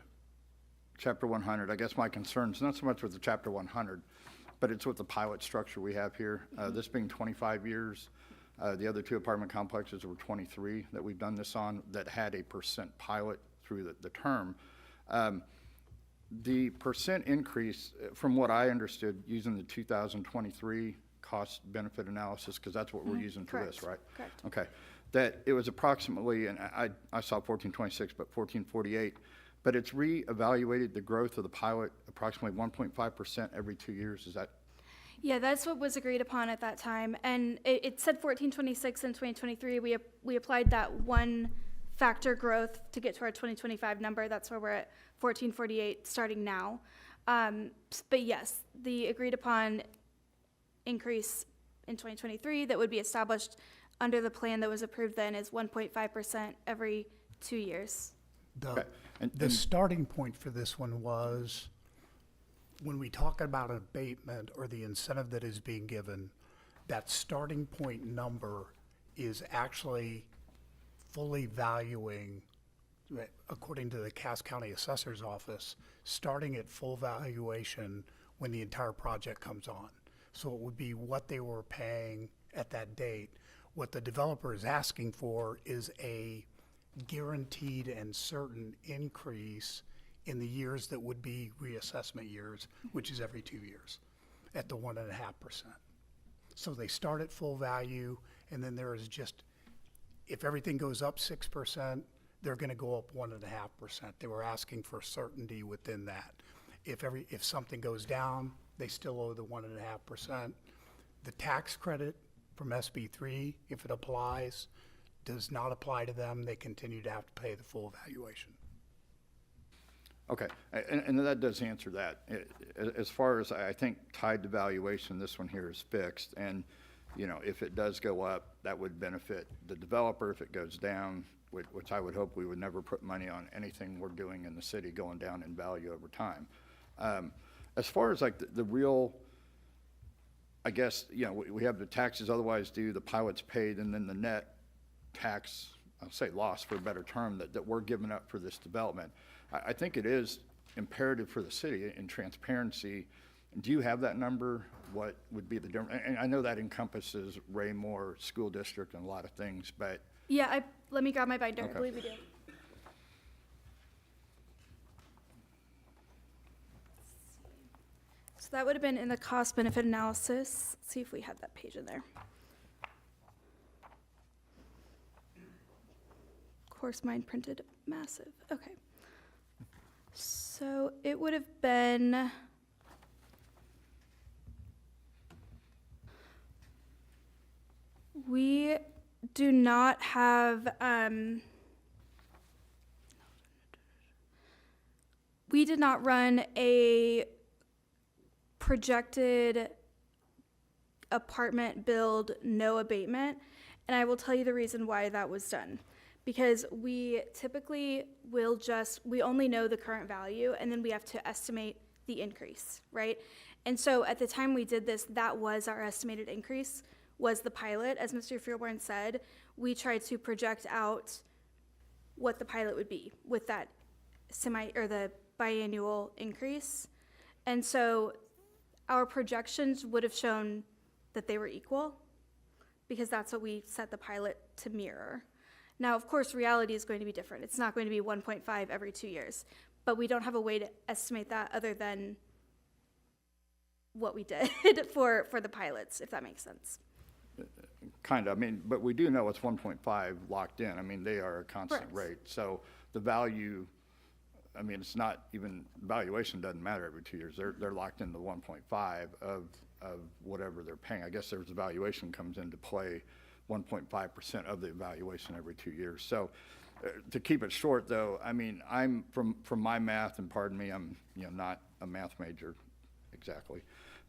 O: Chapter 100, I guess my concern is not so much with the Chapter 100, but it's with the pilot structure we have here. This being 25 years, the other two apartment complexes were 23 that we've done this on that had a percent pilot through the term. The percent increase, from what I understood, using the 2023 cost benefit analysis, because that's what we're using for this, right?
T: Correct.
O: Okay. That it was approximately, and I saw 1426, but 1448, but it's reevaluated the growth of the pilot approximately 1.5% every 2 years. Is that?
T: Yeah, that's what was agreed upon at that time. And it said 1426 in 2023. We applied that one factor growth to get to our 2025 number. That's where we're at 1448 starting now. But yes, the agreed upon increase in 2023 that would be established under the plan that was approved then is 1.5% every 2 years.
H: The starting point for this one was, when we talk about an abatement or the incentive that is being given, that starting point number is actually fully valuing, according to the Cass County Assessor's Office, starting at full valuation when the entire project comes on. So it would be what they were paying at that date. What the developer is asking for is a guaranteed and certain increase in the years that would be reassessment years, which is every 2 years, at the 1.5%. So they start at full value, and then there is just, if everything goes up 6%, they're going to go up 1.5%. They were asking for certainty within that. If something goes down, they still owe the 1.5%. The tax credit from SB3, if it applies, does not apply to them. They continue to have to pay the full valuation.
O: Okay, and that does answer that. As far as I think tied to valuation, this one here is fixed, and if it does go up, that would benefit the developer. If it goes down, which I would hope we would never put money on anything we're doing in the city going down in value over time. As far as like the real, I guess, you know, we have the taxes otherwise due, the pilot's paid, and then the net tax, I'll say loss for a better term, that we're giving up for this development. I think it is imperative for the city in transparency. Do you have that number? What would be the difference? And I know that encompasses Raymore School District and a lot of things, but.
T: Yeah, let me grab my binder.
O: Okay.
T: I believe we do. So that would have been in the cost benefit analysis. Let's see if we had that page in there. Of course, mine printed massive. Okay. So it would have been. We do not have, we did not run a projected apartment build, no abatement. And I will tell you the reason why that was done. Because we typically will we only know the current value, and then we have to estimate the increase, right? And so at the time we did this, that was our estimated increase, was the pilot. As Mr. Fearborn said, we tried to project out what the pilot would be with that the biannual increase. And so our projections would have shown that they were equal, because that's what we set the pilot to mirror. Now, of course, reality is going to be different. It's not going to be 1.5 every 2 years, but we don't have a way to estimate that other than what we did for the pilots, if that makes sense.
O: Kind of, I mean, but we do know it's 1.5 locked in. I mean, they are a constant
T: Correct.
O: rate. So the value, I mean, it's not even, valuation doesn't matter every 2 years. They're locked into 1.5 of whatever they're paying. I guess there's valuation comes into play, 1.5% of the evaluation every 2 years. So to keep it short though, I mean, I'm from my math, and pardon me, I'm not a math major exactly,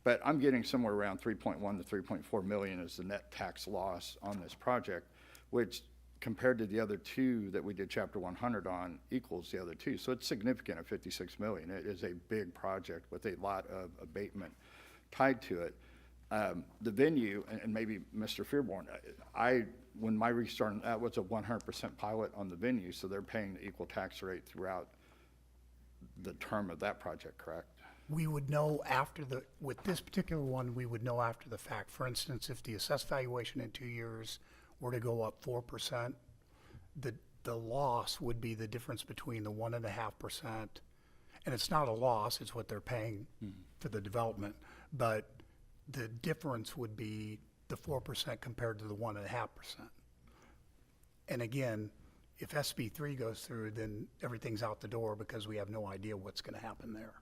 O: but I'm getting somewhere around 3.1 to 3.4 million is the net tax loss on this project, which compared to the other two that we did Chapter 100 on equals the other two. So it's significant at 56 million. It is a big project with a lot of abatement tied to it. The venue, and maybe Mr. Fearborn, when my restart, that was a 100% pilot on the venue, so they're paying the equal tax rate throughout the term of that project, correct?
H: We would know with this particular one, we would know after the fact. For instance, if the assessed valuation in 2 years were to go up 4%, the loss would be the difference between the 1.5%, and it's not a loss, it's what they're paying for the development, but the difference would be the 4% compared to the 1.5%. And again, if SB3 goes through, then everything's out the door because we have no idea what's going to happen there.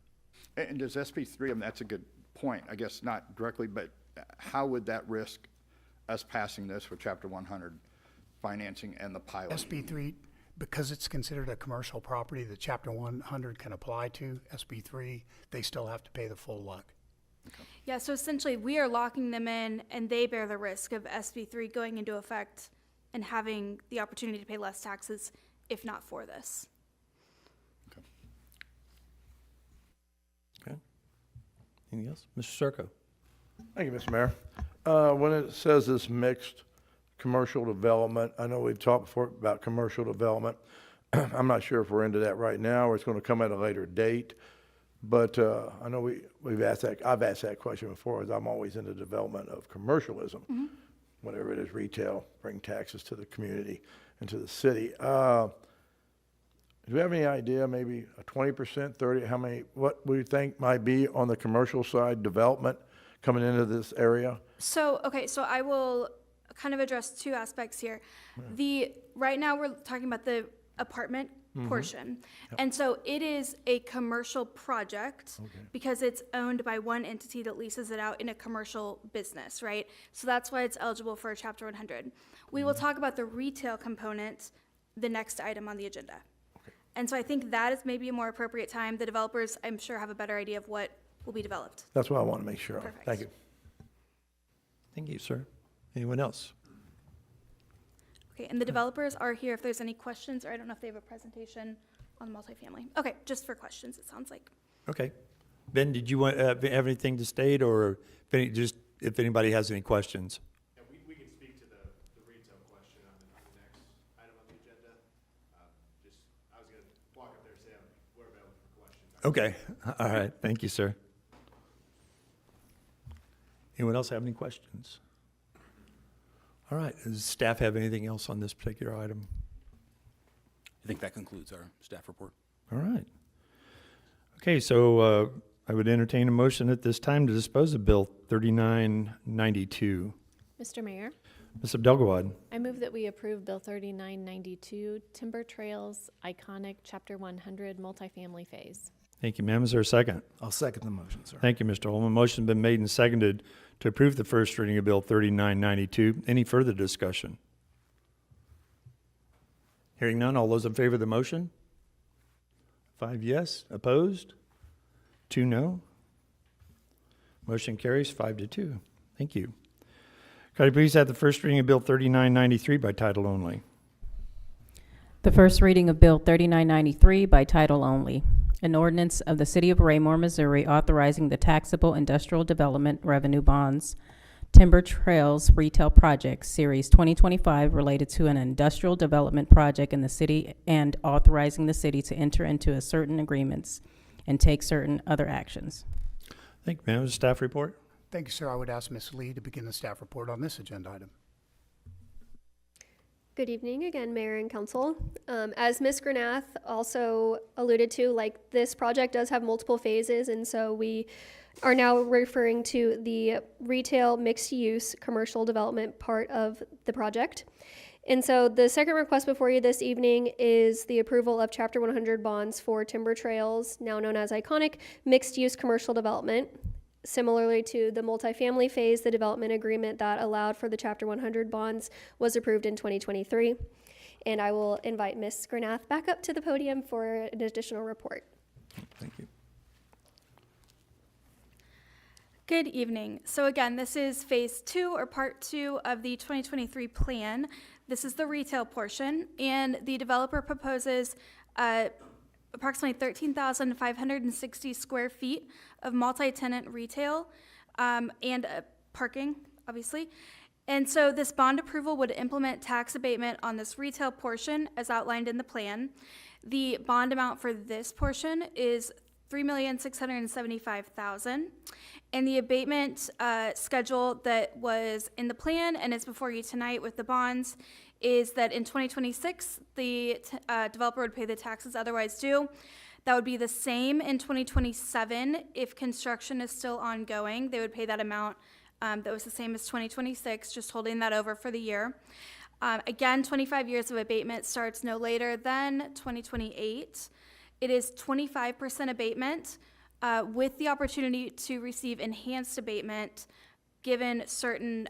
O: And does SB3, I mean, that's a good point, I guess not directly, but how would that risk us passing this with Chapter 100 financing and the pilot?
H: SB3, because it's considered a commercial property that Chapter 100 can apply to, SB3, they still have to pay the full LUC.
T: Yeah, so essentially we are locking them in, and they bear the risk of SB3 going into effect and having the opportunity to pay less taxes if not for this.
C: Okay. Anything else? Mr. Circo.
J: Thank you, Mr. Mayor. When it says this mixed commercial development, I know we've talked before about commercial development. I'm not sure if we're into that right now or it's going to come at a later date. But I know I've asked that question before, as I'm always into development of commercialism, whatever it is, retail, bring taxes to the community and to the city. Do we have any idea, maybe a 20%, 30, what we think might be on the commercial side development coming into this area?
T: So I will kind of address two aspects here. Right now we're talking about the apartment portion. Yep. And so it is a commercial project because it's owned by one entity that leases it out in a commercial business, right? So that's why it's eligible for Chapter 100. We will talk about the retail component, the next item on the agenda. And so I think that is maybe a more appropriate time. The developers, I'm sure, have a better idea of what will be developed.
J: That's what I want to make sure of.
T: Perfect.
J: Thank you.
C: Thank you, sir. Anyone else?
T: Okay, and the developers are here if there's any questions, or I don't know if they have a presentation on multifamily. Okay, just for questions, it sounds like.
A: Okay. Ben, did you want, have anything to state, or if anybody has any questions?
U: Yeah, we can speak to the retail question on the next item on the agenda. I was gonna walk up there and say we're available for questions.
A: Okay, all right, thank you, sir. Anyone else have any questions? All right, does staff have anything else on this particular item?
M: I think that concludes our staff report.
A: All right. Okay, so I would entertain a motion at this time to dispose of Bill 3992.
F: Mr. Mayor,
A: Ms. Abdelgawad,
F: I move that we approve Bill 3992, Timber Trails Iconic Chapter 100 Multifamily Phase.
A: thank you, ma'am. Is there a second?
K: I'll second the motion, sir.
A: Thank you, Mr. Holman. Motion's been made and seconded to approve the first reading of Bill 3992. Any further discussion? Hearing none, all those in favor of the motion? 5 yes, opposed? 2 no. Motion carries 5-2. Thank you. Could I please have the first reading of Bill 3993 by title only?
B: The first reading of Bill 3993 by title only. An ordinance of the City of Raymore, Missouri authorizing the taxable industrial development revenue bonds, Timber Trails Retail Project, Series 2025, related to an industrial development project in the city and authorizing the city to enter into certain agreements and take certain other actions.
A: Thank you, ma'am. Staff report?
H: Thank you, sir. I would ask Ms. Lee to begin the staff report on this agenda item.
S: Good evening again, Mayor and Council. As Ms. Granath also alluded to, like, this project does have multiple phases, and so we are now referring to the retail mixed-use commercial development part of the project. And so the second request before you this evening is the approval of Chapter 100 bonds for Timber Trails, now known as Iconic, mixed-use commercial development. Similarly to the multifamily phase, the development agreement that allowed for the Chapter 100 bonds was approved in 2023. And I will invite Ms. Granath back up to the podium for an additional report.
A: Thank you.
T: Good evening. So again, this is phase 2 or part 2 of the 2023 plan. This is the retail portion, and the developer proposes approximately 13,560 square feet of multi-tenant retail and parking, obviously. And so this bond approval would implement tax abatement on this retail portion as outlined in the plan. The bond amount for this portion is $3,675,000. And the abatement schedule that was in the plan and is before you tonight with the bonds is that in 2026, the developer would pay the taxes otherwise due. That would be the same in 2027 if construction is still ongoing. They would pay that amount that was the same as 2026, just holding that over for the year. Again, 25 years of abatement starts no later than 2028. It is 25% abatement with the opportunity to receive enhanced abatement given certain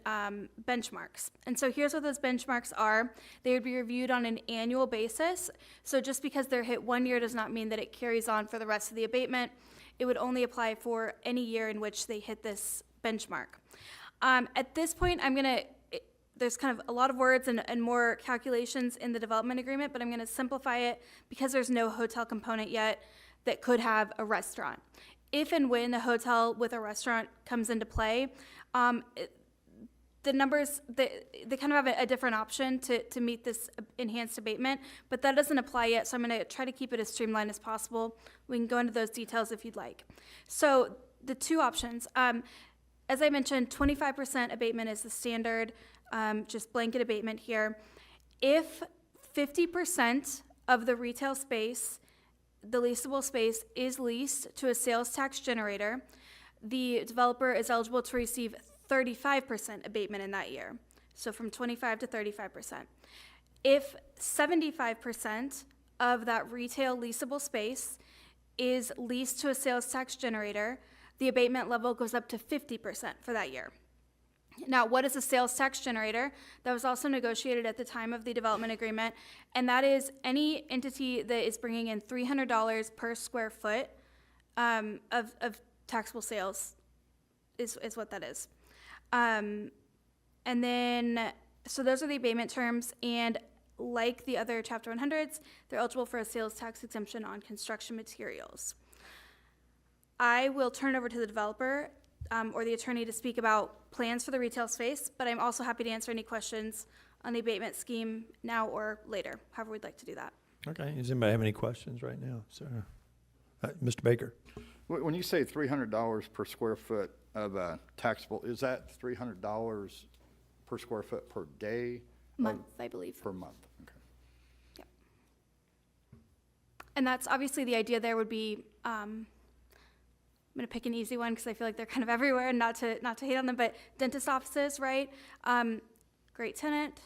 T: benchmarks. And so here's what those benchmarks are. They would be reviewed on an annual basis. So just because they're hit one year does not mean that it carries on for the rest of the abatement. It would only apply for any year in which they hit this benchmark. At this point, there's kind of a lot of words and more calculations in the development agreement, but I'm gonna simplify it because there's no hotel component yet that could have a restaurant. If and when a hotel with a restaurant comes into play, the numbers, they kind of have a different option to meet this enhanced abatement, but that doesn't apply yet, so I'm gonna try to keep it as streamlined as possible. We can go into those details if you'd like. So the two options, as I mentioned, 25% abatement is the standard, just blanket abatement here. If 50% of the retail space, the leasable space, is leased to a sales tax generator, the developer is eligible to receive 35% abatement in that year. So from 25 to 35%. If 75% of that retail leasable space is leased to a sales tax generator, the abatement level goes up to 50% for that year. Now, what is a sales tax generator? That was also negotiated at the time of the development agreement, and that is any entity that is bringing in $300 per square foot of taxable sales is what that is. And then So those are the abatement terms, and like the other Chapter 100s, they're eligible for a sales tax exemption on construction materials. I will turn it over to the developer or the attorney to speak about plans for the retail space, but I'm also happy to answer any questions on the abatement scheme now or later, however we'd like to do that.
A: Okay, does anybody have any questions right now? So, Mr. Baker?
O: When you say $300 per square foot of taxable, is that $300 per square foot per day?
T: Month, I believe.
O: Per month, okay.
T: Yep. And that's obviously the idea there would be, I'm going to pick an easy one because I feel like they're kind of everywhere and not to hate on them, but dentist offices, right? Great tenant,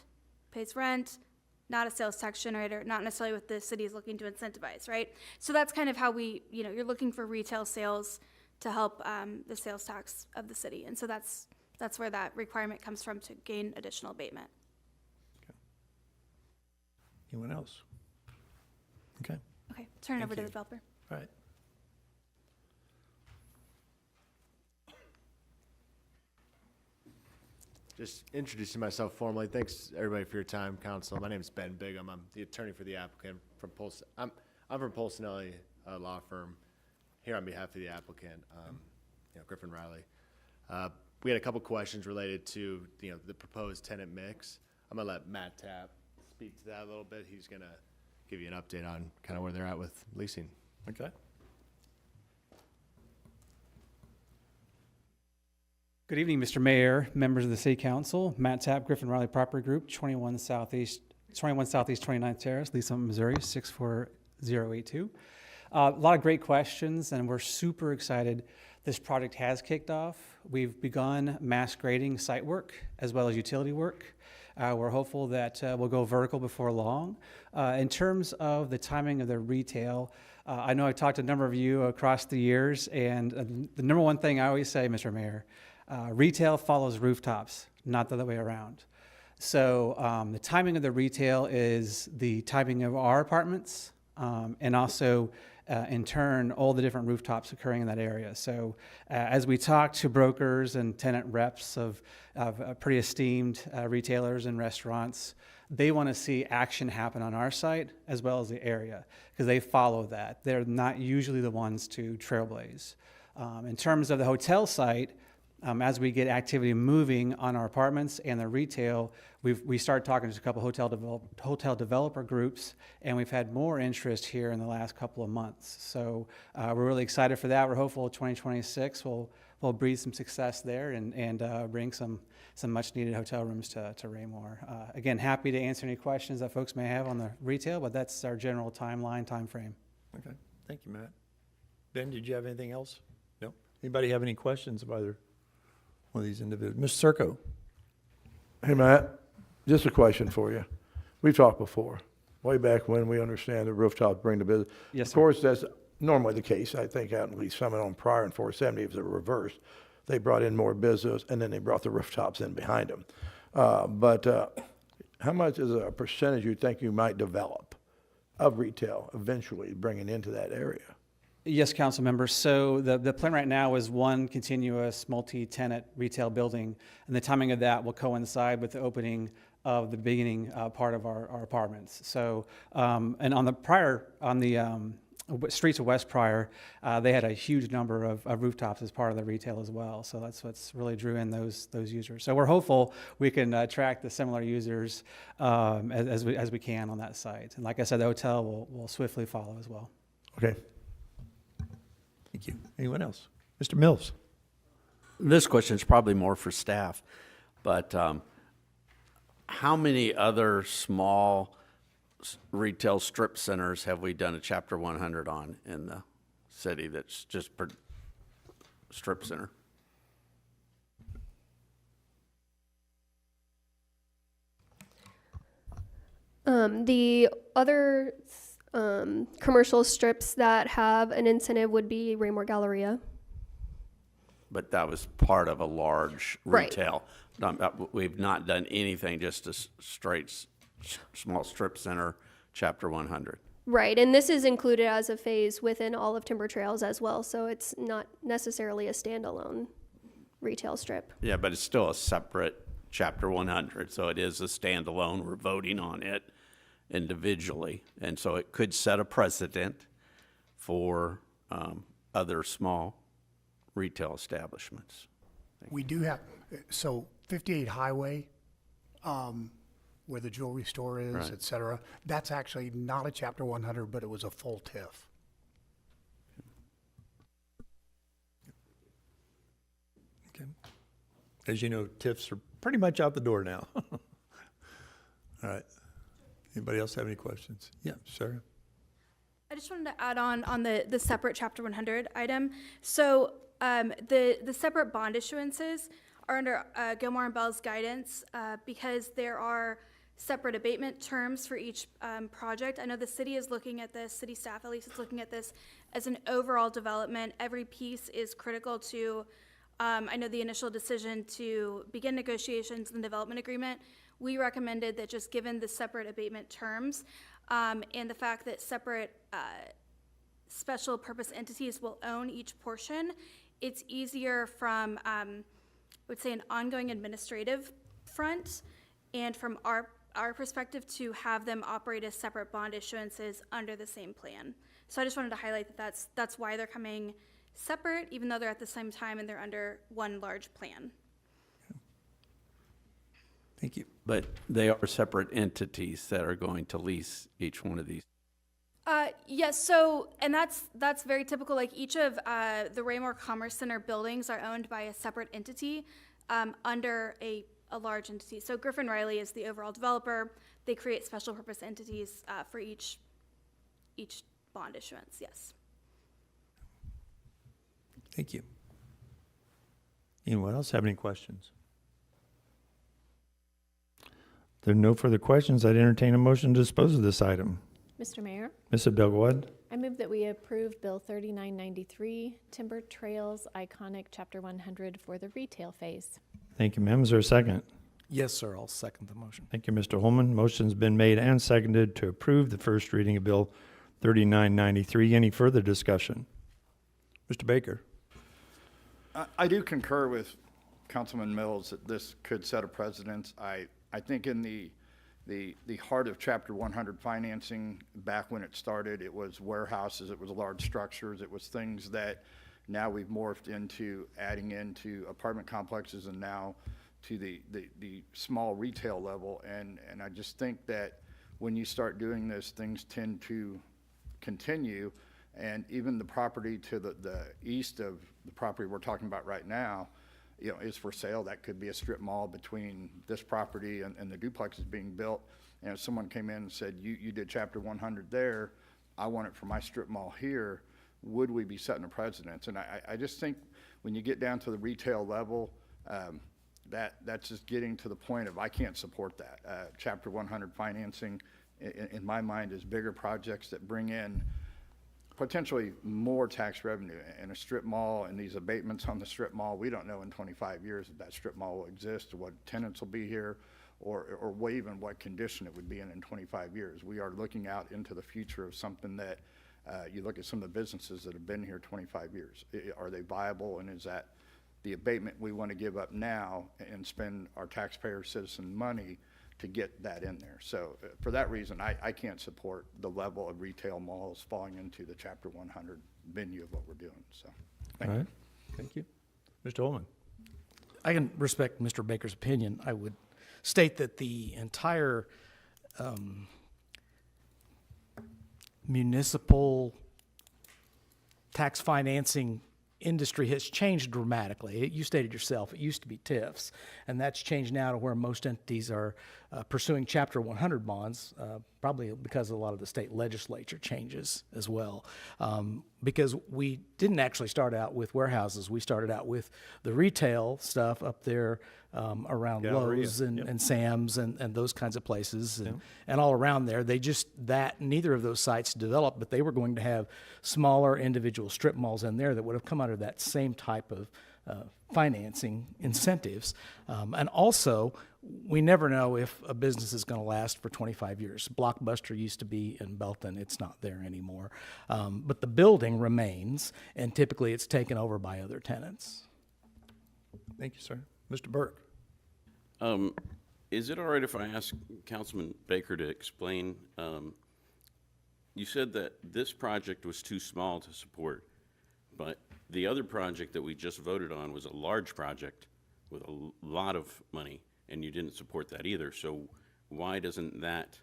T: pays rent, not a sales tax generator, not necessarily what the city is looking to incentivize, right? So that's kind of how we, you're looking for retail sales to help the sales tax of the city. And so that's where that requirement comes from to gain additional abatement.
A: Anyone else? Okay,
T: Okay, turn it
A: Thank
T: over to
A: you.
T: the developer.
A: all right.
D: Just introducing myself formally. Thanks everybody for your time, council. My name is Ben Bigham. I'm the attorney for the applicant from I'm from Polsinelli Law Firm, here on behalf of the applicant, Griffin Riley. We had a couple questions related to the proposed tenant mix. I'm gonna let Matt Tapp speak to that a little bit. He's gonna give you an update on kind of where they're at with leasing.
A: Okay.
V: Good evening, Mr. Mayor, members of the City Council. Matt Tapp, Griffin Riley Property Group, 21 Southeast 29th Terrace, Lee Summit, Missouri, 64082. A lot of great questions, and we're super excited. This project has kicked off. We've begun mass grading site work as well as utility work. We're hopeful that we'll go vertical before long. In terms of the timing of the retail, I know I've talked to a number of you across the years, and the number one thing I always say, Mr. Mayor, retail follows rooftops, not the other way around. So the timing of the retail is the timing of our apartments, and also in turn, all the different rooftops occurring in that area. So as we talk to brokers and tenant reps of pretty esteemed retailers and restaurants, they want to see action happen on our site as well as the area because they follow that. They're not usually the ones to trailblaze. In terms of the hotel site, as we get activity moving on our apartments and the retail, we started talking to a couple hotel developer groups, and we've had more interest here in the last couple of months. So we're really excited for that. We're hopeful 2026 will breathe some success there and bring some much needed hotel rooms to Raymore. Again, happy to answer any questions that folks may have on the retail, but that's our general time frame.
A: Okay, thank you, Matt. Ben, did you have anything else? No? Anybody have any questions of either one of these individuals? Mr. Circo?
J: Hey, Matt, just a question for you. We've talked before, way back when we understand the rooftops bring the business.
V: Yes,
J: Of
V: sir.
J: course, that's normally the case. I think out in Lee Summit on Prior and 470, it was the reverse. They brought in more business, and then they brought the rooftops in behind them. But how much is a percentage you think you might develop of retail eventually bringing into that area?
V: Yes, council members. So the plan right now is one continuous multi-tenant retail building, and the timing of that will coincide with the opening of the beginning part of our apartments. So, and on the streets of West Prior, they had a huge number of rooftops as part of the retail as well. So that's what's really drew in those users. So we're hopeful we can attract the similar users as we can on that site. And like I said, the hotel will swiftly follow as well.
A: Okay. Thank you. Anyone else? Mr. Mills?
Q: This question is probably more for staff, but how many other small retail strip centers have we done a Chapter 100 on in the city that's just per strip center?
S: The other commercial strips that have an incentive would be Raymore Galleria.
Q: But that was part of a large
S: Right.
Q: retail. We've not done anything, just a straight small strip center, Chapter 100.
S: Right, and this is included as a phase within all of Timber Trails as well, so it's not necessarily a standalone retail strip.
Q: Yeah, but it's still a separate Chapter 100, so it is a standalone. We're voting on it individually, and so it could set a precedent for other small retail establishments.
H: We do have, so 58 Highway, where the jewelry store is,
Q: Right.
H: et cetera, that's actually not a Chapter 100, but it was a full TIF.
A: Okay. As you know, TIFs are pretty much out the door now. All right. Anybody else have any questions? Yeah, Sarah?
T: I just wanted to add on the separate Chapter 100 item. So the separate bond issuances are under Gilmore and Bell's guidance because there are separate abatement terms for each project. I know the city is looking at this, city staff at least is looking at this as an overall development. Every piece is critical to, I know the initial decision to begin negotiations and development agreement. We recommended that just given the separate abatement terms and the fact that separate special purpose entities will own each portion, it's easier from, I would say, an ongoing administrative front and from our perspective to have them operate as separate bond issuances under the same plan. So I just wanted to highlight that that's why they're coming separate, even though they're at the same time and they're under one large plan.
A: Thank you.
Q: But they are separate entities that are going to lease each one of these.
T: Yes, so, and that's very typical, like each of the Raymore Commerce Center buildings are owned by a separate entity under a large entity. So Griffin Riley is the overall developer. They create special purpose entities for each bond issuance, yes.
A: Thank you. Anyone else have any questions? If there are no further questions, I'd entertain a motion to dispose of this item.
F: Mr. Mayor,
A: Ms. Abdelgawad?
F: I move that we approve Bill 3993, Timber Trails Iconic Chapter 100 for the retail phase.
A: Thank you, ma'am. Is there a second?
K: Yes, sir, I'll second the motion.
A: Thank you, Mr. Holman. Motion's been made and seconded to approve the first reading of Bill 3993. Any further discussion? Mr. Baker?
O: I do concur with Councilman Mills that this could set a precedent. I think in the heart of Chapter 100 financing, back when it started, it was warehouses, it was large structures, it was things that now we've morphed into adding into apartment complexes and now to the small retail level. And I just think that when you start doing this, things tend to continue. And even the property to the east of the property we're talking about right now, you know, is for sale. That could be a strip mall between this property and the duplexes being built. And if someone came in and said, you did Chapter 100 there, I want it for my strip mall here, would we be setting a precedent? And I just think when you get down to the retail level, that's just getting to the point of I can't support that. Chapter 100 financing, in my mind, is bigger projects that bring in potentially more tax revenue. In a strip mall and these abatements on the strip mall, we don't know in 25 years if that strip mall will exist, or what tenants will be here, or even what condition it would be in 25 years. We are looking out into the future of something that you look at some of the businesses that have been here 25 years. Are they viable, and is that the abatement we want to give up now and spend our taxpayer citizen money to get that in there? So for that reason, I can't support the level of retail malls falling into the Chapter 100 venue of what we're doing. So, thank you.
A: Thank you. Mr. Holman?
K: I can respect Mr. Baker's opinion. I would state that the entire municipal tax financing industry has changed dramatically. You stated yourself, it used to be TIFs, and that's changed now to where most entities are pursuing Chapter 100 bonds, probably because of a lot of the state legislature changes as well. Because we didn't actually start out with warehouses. We started out with the retail stuff up there around
A: Galleria.
K: Lowe's and,
A: Yep.
K: and Sam's and those kinds of places and all around there. Neither of those sites developed, but they were going to have smaller individual strip malls in there that would have come under that same type of financing incentives. And also, we never know if a business is going to last for 25 years. Blockbuster used to be in Belton. It's not there anymore. But the building remains, and typically it's taken over by other tenants.
A: Thank you, sir. Mr. Burke?
R: Is it all right if I ask Councilman Baker to explain? You said that this project was too small to support, but the other project that we just voted on was a large project with a lot of money, and you didn't support that either. So why doesn't that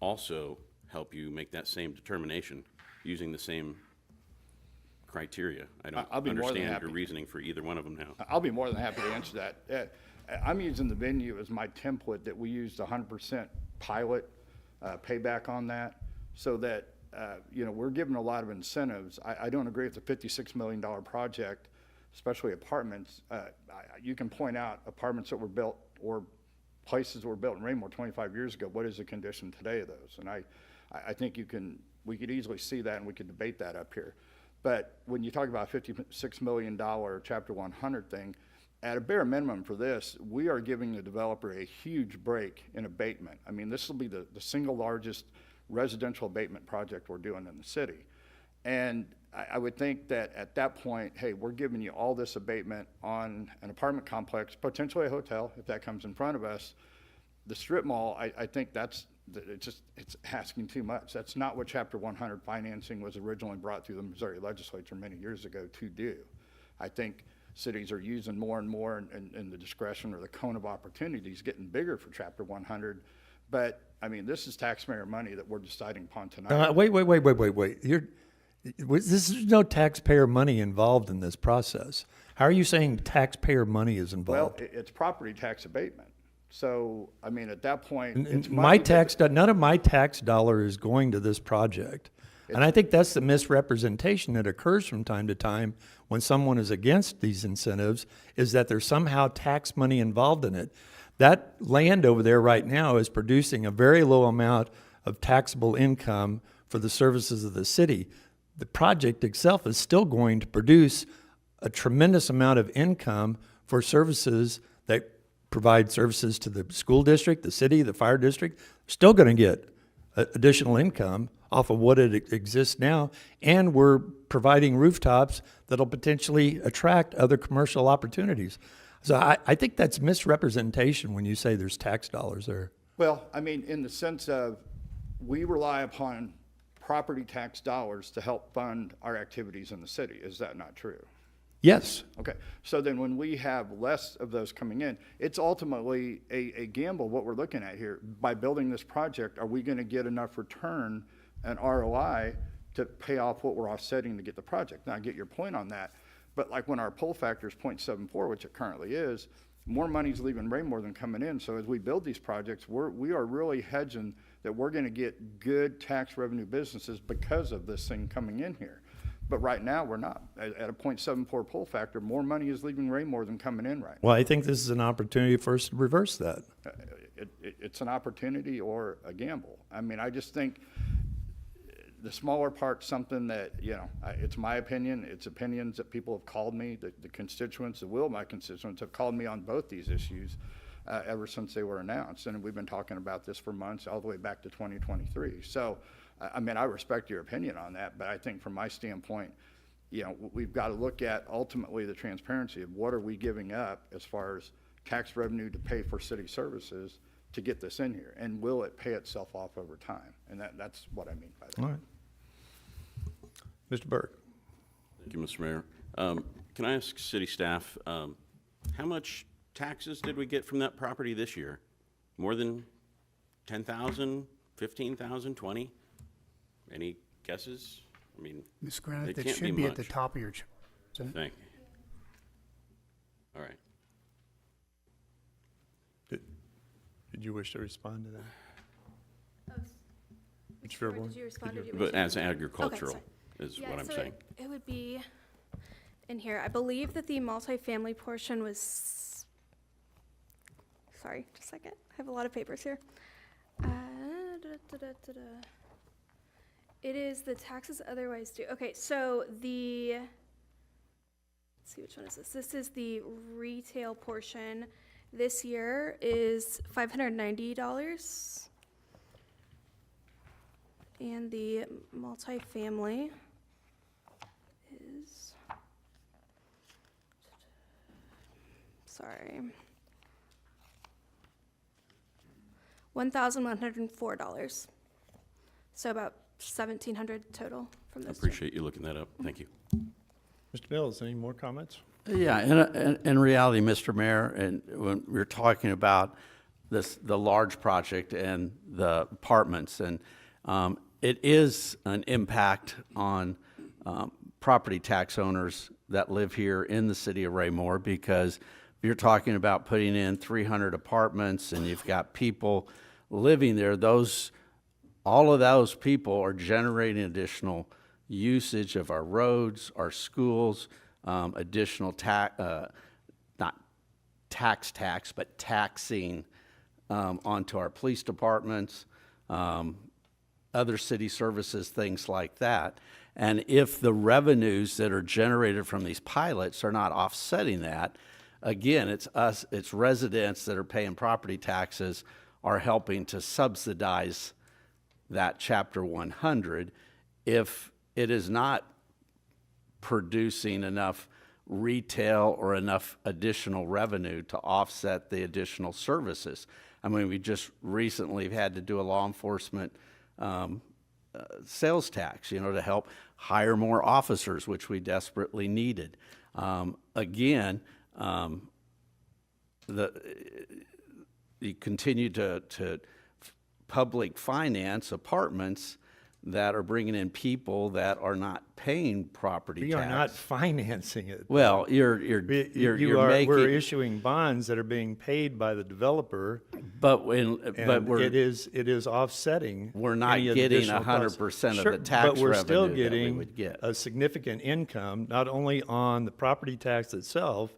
R: also help you make that same determination using the same criteria? I don't
O: I'll be more than
R: understand
O: happy.
R: your reasoning for either one of them now.
O: I'll be more than happy to answer that. I'm using the venue as my template that we used 100% pilot payback on that, so that, we're given a lot of incentives. I don't agree with the $56 million project, especially apartments. You can point out apartments that were built or places that were built in Raymore 25 years ago. What is the condition today of those? And I think we could easily see that, and we could debate that up here. But when you talk about a $56 million Chapter 100 thing, at a bare minimum for this, we are giving the developer a huge break in abatement. I mean, this will be the single largest residential abatement project we're doing in the city. And I would think that at that point, hey, we're giving you all this abatement on an apartment complex, potentially a hotel, if that comes in front of us. The strip mall, I think it's asking too much. That's not what Chapter 100 financing was originally brought through the Missouri legislature many years ago to do. I think cities are using more and more, and the discretion or the cone of opportunity is getting bigger for Chapter 100. But, I mean, this is taxpayer money that we're deciding upon tonight.
A: Wait. There's no taxpayer money involved in this process. How are you saying taxpayer money is
O: Well,
A: involved?
O: it's property tax abatement. So, I mean, at that point, it's
A: My
O: money that-
A: tax, none of my tax dollar is going to this project. And I think that's the misrepresentation that occurs from time to time when someone is against these incentives, is that there's somehow tax money involved in it. That land over there right now is producing a very low amount of taxable income for the services of the city. The project itself is still going to produce a tremendous amount of income for services that provide services to the school district, the city, the fire district. Still going to get additional income off of what it exists now, and we're providing rooftops that'll potentially attract other commercial opportunities. So I think that's misrepresentation when you say there's tax dollars there.
O: Well, I mean, in the sense of, we rely upon property tax dollars to help fund our activities in the city. Is that not true?
A: Yes.
O: Okay, so then when we have less of those coming in, it's ultimately a gamble what we're looking at here. By building this project, are we gonna get enough return and ROI to pay off what we're offsetting to get the project? Now, I get your point on that, but like when our pull factor is 0.74, which it currently is, more money's leaving Raymore than coming in. So as we build these projects, we are really hedging that we're gonna get good tax revenue businesses because of this thing coming in here. But right now, we're not. At a 0.74 pull factor, more money is leaving Raymore than coming in right now.
A: Well, I think this is an opportunity for us to reverse that.
O: It's an opportunity or a gamble. I mean, I just think the smaller part's something that, it's my opinion, it's opinions that people have called me, the constituents, the will of my constituents have called me on both these issues ever since they were announced. And we've been talking about this for months, all the way back to 2023. So, I mean, I respect your opinion on that, but I think from my standpoint, we've got to look at ultimately the transparency of what are we giving up as far as tax revenue to pay for city services to get this in here, and will it pay itself off over time? And that's what I mean by that.
A: All right. Mr. Burke.
R: Thank you, Mr. Mayor. Can I ask city staff, how much taxes did we get from that property this year? More than 10,000, 15,000, 20? Any guesses? I mean,
H: Ms. Granite,
R: it
H: that
R: can't
H: should be at the
R: much.
H: top of your chart. isn't it?
R: Thank you. All right.
A: Did you wish to respond to that?
T: Which
A: Sure,
T: part
A: Warren.
T: did you respond to? Did you
R: But
T: mention-
R: as agricultural is
T: Yeah,
R: what I'm
T: so
R: saying.
T: It would be in here. I believe that the multifamily portion was, sorry, just a second. I have a lot of papers here. It is the taxes otherwise due. Okay, so let's see, which one is this? This is the retail portion. This year is $590. And the multifamily is, sorry. $1,104. So about $1,700 total from
R: I
T: those two.
R: appreciate you looking that up. Thank you.
A: Mr. Mills, any more comments?
Q: Yeah, in reality, Mr. Mayor, and when we're talking about this, the large project and the apartments, and it is an impact on property tax owners that live here in the city of Raymore, because you're talking about putting in 300 apartments and you've got people living there. All of those people are generating additional usage of our roads, our schools, additional not tax, but taxing onto our police departments, other city services, things like that. And if the revenues that are generated from these pilots are not offsetting that, again, it's residents that are paying property taxes are helping to subsidize that Chapter 100 if it is not producing enough retail or enough additional revenue to offset the additional services. I mean, we just recently had to do a law enforcement sales tax, to help hire more officers, which we desperately needed. Again, you continue to public finance apartments that are bringing in people that are not paying property tax.
A: We are not financing it.
Q: Well, you're making.
A: We're issuing bonds that are being paid by the developer.
Q: But
A: it is offsetting.
Q: We're not
A: any of the
Q: getting
A: additional
Q: 100% of
A: Sure,
Q: the tax
A: but we're still
Q: revenue that we
A: getting
Q: would get.
A: a significant income, not only on the property tax itself,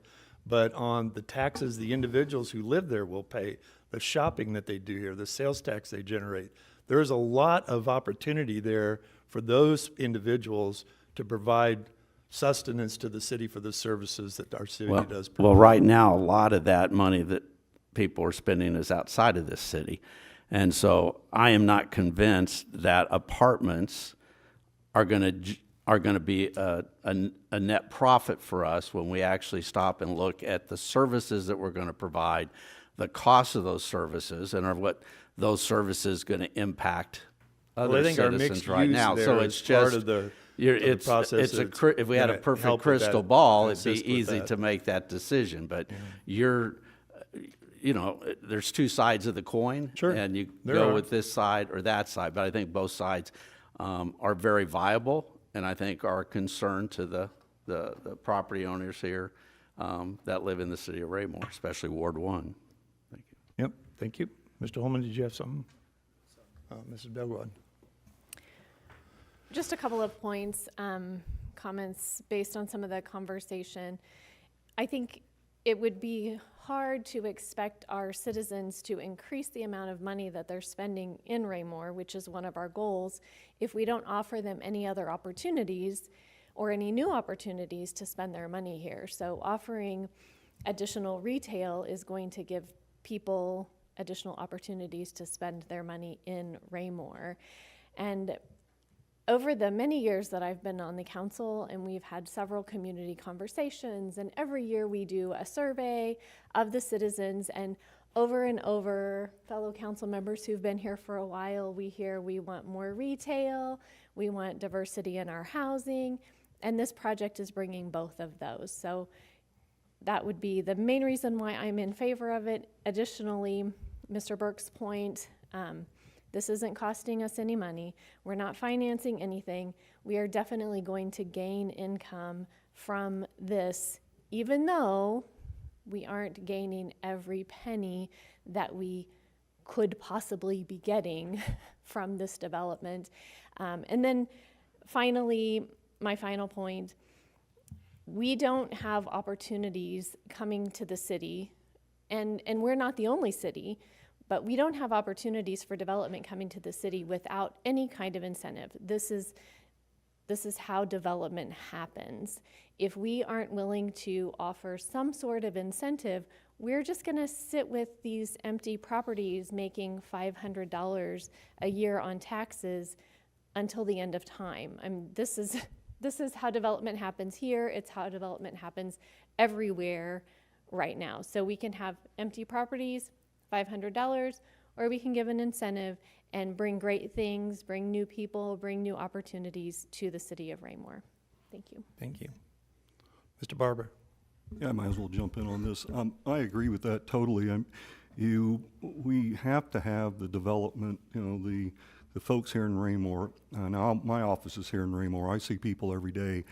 A: but on the taxes the individuals who live there will pay, the shopping that they do here, the sales tax they generate. There's a lot of opportunity there for those individuals to provide sustenance to the city for the services that our city does provide.
Q: Well, right now, a lot of that money that people are spending is outside of this city. And so I am not convinced that apartments are going to be a net profit for us when we actually stop and look at the services that we're going to provide, the cost of those services, and are what those services going to impact other citizens right now. So it's just
A: process.
Q: If we had a perfect crystal ball, it'd be easy to make that decision. But there's two sides of the coin, and you go with this side or that side. But I think both sides are very viable, and I think are a concern to the property owners here that live in the city of Raymore, especially Ward 1. Thank you.
A: Yep, thank you. Mr. Holman, did you have something? Mrs. Belgrad.
F: Just a couple of points, comments based on some of the conversation. I think it would be hard to expect our citizens to increase the amount of money that they're spending in Raymore, which is one of our goals, if we don't offer them any other opportunities or any new opportunities to spend their money here. So offering additional retail is going to give people additional opportunities to spend their money in Raymore. And over the many years that I've been on the council, and we've had several community conversations, and every year we do a survey of the citizens, and over, fellow council members who've been here for a while, we hear we want more retail, we want diversity in our housing, and this project is bringing both of those. So that would be the main reason why I'm in favor of it. Additionally, Mr. Burke's point, this isn't costing us any money. We're not financing anything. We are definitely going to gain income from this, even though we aren't gaining every penny that we could possibly be getting from this development. And then finally, my final point, we don't have opportunities coming to the city, and we're not the only city, but we don't have opportunities for development coming to the city without any kind of incentive. This is how development happens. If we aren't willing to offer some sort of incentive, we're just gonna sit with these empty properties making $500 a year on taxes until the end of time. I mean, this is how development happens here. It's how development happens everywhere right now. So we can have empty properties, $500, or we can give an incentive and bring great things, bring new people, bring new opportunities to the city of Raymore. Thank you.
A: Thank you. Mr. Barber?
E: Yeah, I might as well jump in on this. I agree with that totally. We have to have the development, the folks here in Raymore. Now, my office is here in Raymore. I see people every day.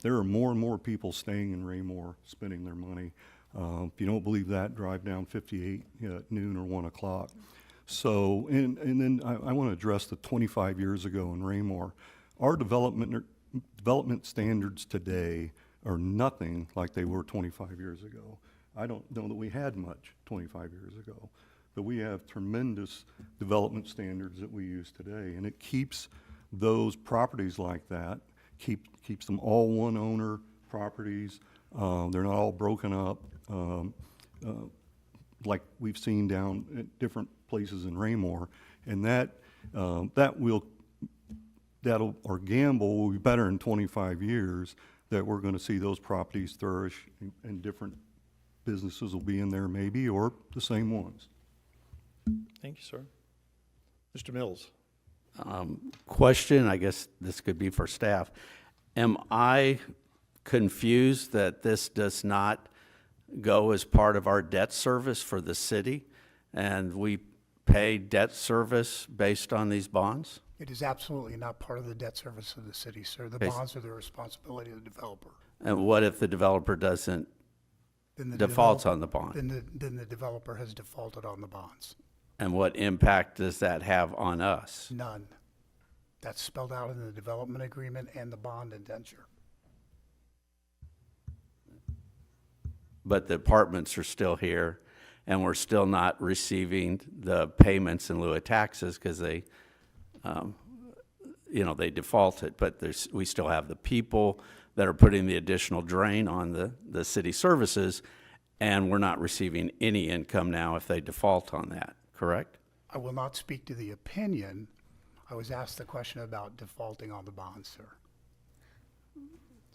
E: There are more and more people staying in Raymore, spending their money. If you don't believe that, drive down 58 at noon or 1 o'clock. So, and then I want to address the 25 years ago in Raymore. Our development standards today are nothing like they were 25 years ago. I don't know that we had much 25 years ago, but we have tremendous development standards that we use today, and it keeps those properties like that, keeps them all one owner properties. They're not all broken up like we've seen down at different places in Raymore, and our gamble will be better in 25 years that we're going to see those properties flourish and different businesses will be in there maybe, or the same ones.
A: Thank you, sir. Mr. Mills?
Q: Question, I guess this could be for staff. Am I confused that this does not go as part of our debt service for the city, and we pay debt service based on these bonds?
H: It is absolutely not part of the debt service of the city, sir. The
Q: Okay.
H: bonds are the responsibility of the developer.
Q: And what if the developer doesn't
H: Then the
Q: defaults
H: develop-
Q: on the bond?
H: Then the developer has defaulted on the bonds.
Q: And what impact does that have on us?
H: None. That's spelled out in the development agreement and the bond indenture.
Q: But the apartments are still here, and we're still not receiving the payments in lieu of taxes because they defaulted. But we still have the people that are putting the additional drain on the city services, and we're not receiving any income now if they default on that, correct?
H: I will not speak to the opinion. I was asked the question about defaulting on the bonds, sir.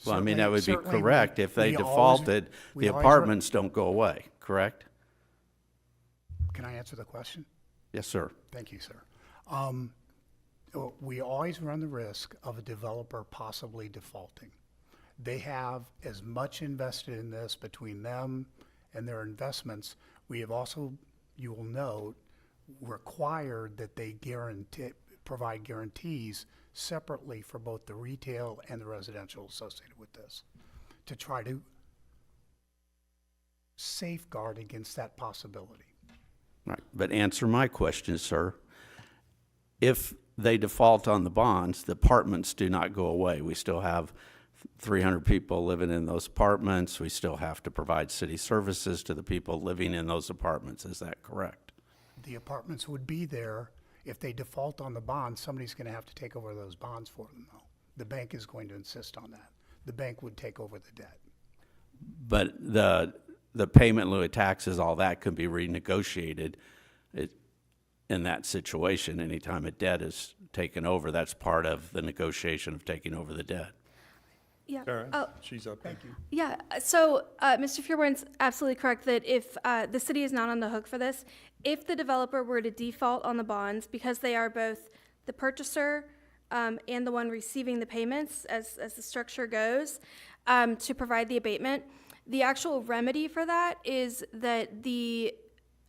Q: Well, I mean, that would be
H: Certainly,
Q: correct. If they
H: we always-
Q: defaulted,
H: we
Q: the
H: always
Q: apartments don't go away, correct?
H: Can I answer the question?
Q: Yes, sir.
H: Thank you, sir. We always run the risk of a developer possibly defaulting. They have as much invested in this between them and their investments. We have also, you will note, required that they provide guarantees separately for both the retail and the residential associated with this, to try to safeguard against that possibility.
Q: Right, but answer my question, sir. If they default on the bonds, the apartments do not go away. We still have 300 people living in those apartments. We still have to provide city services to the people living in those apartments. Is that correct?
H: The apartments would be there. If they default on the bonds, somebody's going to have to take over those bonds for them, though. The bank is going to insist on that. The bank would take over the debt.
Q: But the payment in lieu of taxes, all that could be renegotiated in that situation. Anytime a debt is taken over, that's part of the negotiation of taking over the debt.
T: Yeah.
A: Karen?
T: Oh,
A: She's up. Thank you.
T: yeah. So, Mr. Fearborn's absolutely correct that if the city is not on the hook for this, if the developer were to default on the bonds, because they are both the purchaser and the one receiving the payments as the structure goes, to provide the abatement, the actual remedy for that is that the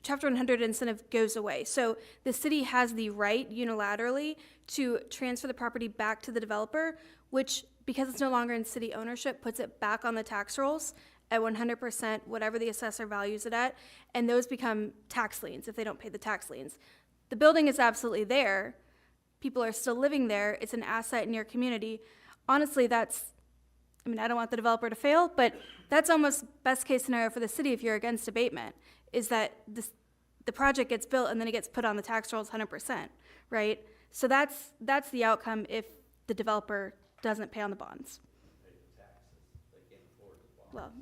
T: Chapter 100 incentive goes away. So the city has the right unilaterally to transfer the property back to the developer, which, because it's no longer in city ownership, puts it back on the tax rolls at 100%, whatever the assessor values it at, and those become tax liens if they don't pay the tax liens. The building is absolutely there. People are still living there. It's an asset in your community. Honestly, I don't want the developer to fail, but that's almost best case scenario for the city if you're against abatement, is that the project gets built and then it gets put on the tax rolls 100%, right? So that's the outcome if the developer doesn't pay on the bonds. Well,